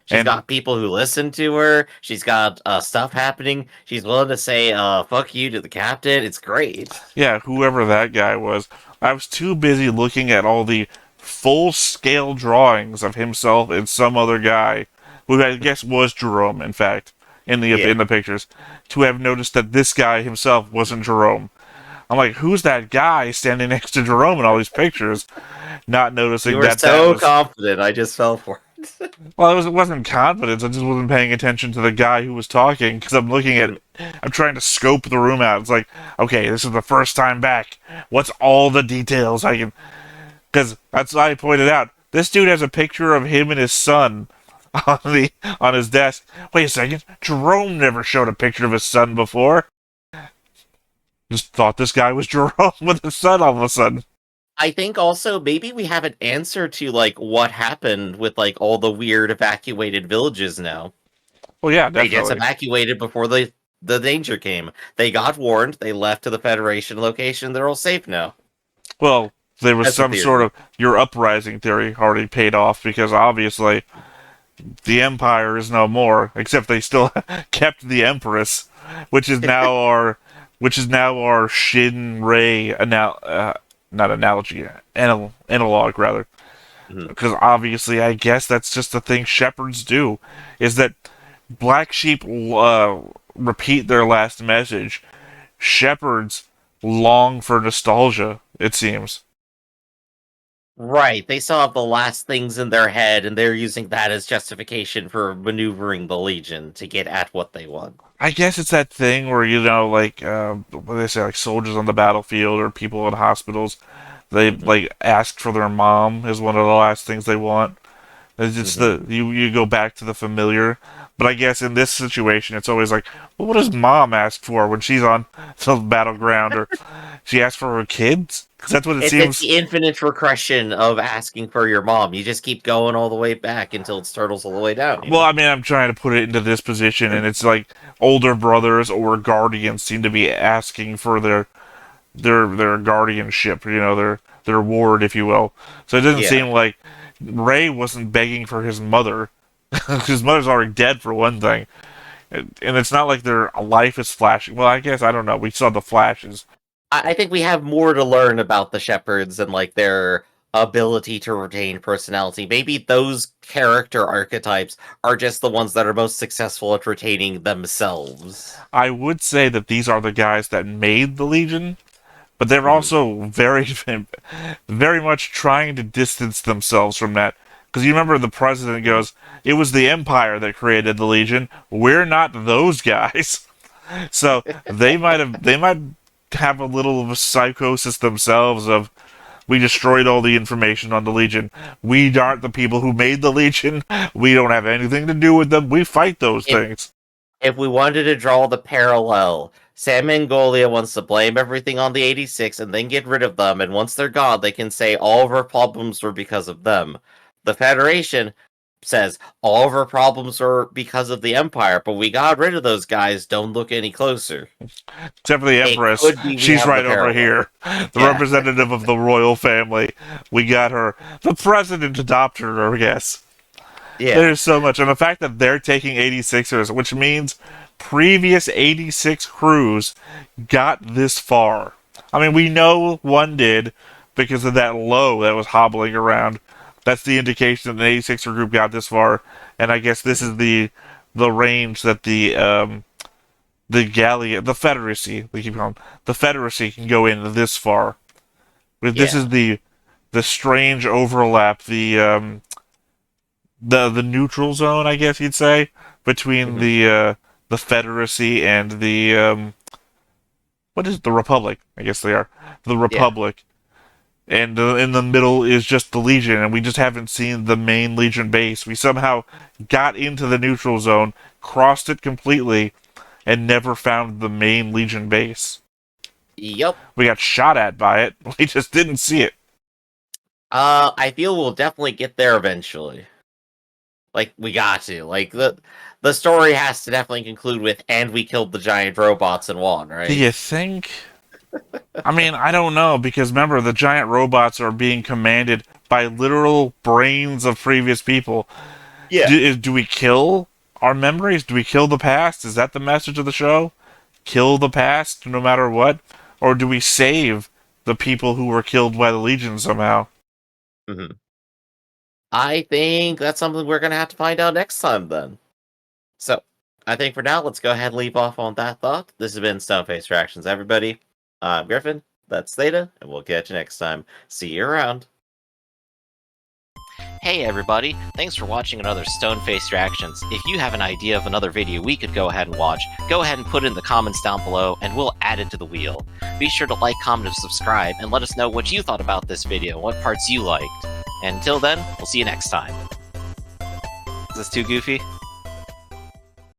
She's And got people who listen to her. She's got stuff happening. She's willing to say fuck you to the captain. It's great. yeah, whoever that guy was, I was too busy looking at all the full scale drawings of himself and some other guy, who I guess was Jerome, in fact, in Yeah. the pictures, to have noticed that this guy himself wasn't Jerome. I'm like, who's that guy standing next to Jerome in all these pictures? Not You noticing were that so was confident. I just fell for it. Well, it wasn't confidence. I just wasn't paying attention to the guy who was talking because I'm looking at. I'm trying to scope the room out. It's like, okay, this is the first time back. What's all the details I can? Because that's why I pointed out. This dude has a picture of him and his son on his desk. Wait a second, Jerome never showed a picture of his son before. Just thought this guy was Jerome with his son all of a sudden. I think also maybe we have an answer to like what happened with like all the weird evacuated villages now. Well, yeah, They just definitely. evacuated before the danger came. They got warned, they left to the Federation location, they're all safe now. Well, there was That's a some sort theory. of your uprising theory already paid off because obviously the Empire is no more, except they still kept the Empress, which is now our Shin Rei not analogy, analog rather. Mhm. Because obviously, I guess that's just the thing shepherds do, is that black sheep repeat their last message. Shepherds long for nostalgia, it seems. Right, they still have the last things in their head, and they're using that as justification for maneuvering the Legion to get at what they want. I guess it's that thing where, like, what do they say, like soldiers on the battlefield or people in hospitals, they, Mhm, like, ask for their mom is one of the last things they want. It's just mhm. you go back to the familiar. But I guess in this situation, it's always like, well, what does mom ask for when she's on the battleground? Or she asks for her kids? Because that's what it It's seems. the infinite regression of asking for your mom. You just keep going all the way back until it turtles all the way down, you Well, know? I mean, I'm trying to put it into this position, and it's like older brothers or guardians seem to be asking for their guardianship, their ward, if you will. So it doesn't Yeah. seem like Ray wasn't begging for his mother. His mother's already dead for one thing, and it's not like their life is flashing. Well, I guess I don't know. We saw the flashes. I think we have more to learn about the Shepherds and like their ability to retain personality. Maybe those character archetypes are just the ones that are most successful at retaining themselves. I would say that these are the guys that made the Legion, but they're Mhm. also very, very much trying to distance themselves from that. Because you remember the president goes, "It was the Empire that created the Legion. We're not those guys." So they might have a little of a psychosis themselves of we destroyed all the information on the Legion. We aren't the people who made the Legion. We don't have anything to do with them. We fight those If things. if we wanted to draw the parallel, Sam Mangolia wants to blame everything on the 86 and then get rid of them, and once they're gone, they can say all of our problems were because of them. The Federation says all of our problems were because of the Empire, but we got rid of those guys, don't look any closer. Except for the It Empress. could be we She's have the right over parallel. here. The Yeah. representative of the royal family. We got her. The president adopted her, I guess. Yeah. There's so much. And the fact that they're taking 86ers, which means previous 86 crews got this far. I mean, we know one did because of that low that was hobbling around. That's the indication that an 86er group got this far. And I guess this Mhm. is the range that the Gallia, the Federacy, we keep calling the Federacy can go in this far. But this Yeah. is the strange overlap, the neutral zone, I guess you'd say, between Mhm. the Federacy and the what is it? The Republic? I guess they are the Yeah. Republic. And in the middle is just the Legion, and we just haven't seen the main Legion base. We somehow got into the neutral zone, crossed it completely, and never found the main Legion base. Yep. We got shot at by it. We just didn't see it. I feel we'll definitely get there eventually. Like we got to. Like the story has to definitely conclude with and we killed the giant robots and won, Do right? you think? I mean, I don't know, because remember, the giant robots are being commanded by literal brains of previous people. Yeah. Do we kill our memories? Do we kill the past? Is that the message of the show? Kill the past no matter what? Or do we save the people who were killed by the Legion somehow? Mhm. I think that's something we're gonna have to find out next time then. So I think for now, let's go ahead and leave off on that thought. This has been Stoneface Reactions, everybody. I'm Griffin, that's Theta, and we'll catch you next time. See you around. Hey everybody, thanks for watching another Stone-Faced Reactions. If you have an idea of another video we could go ahead and watch, go ahead and put it in the comments down below and we'll add it to the wheel. Be sure to like, comment, and subscribe, and let us know what you thought about this video, what parts you liked. And until then, we'll see you next time. Is this too goofy?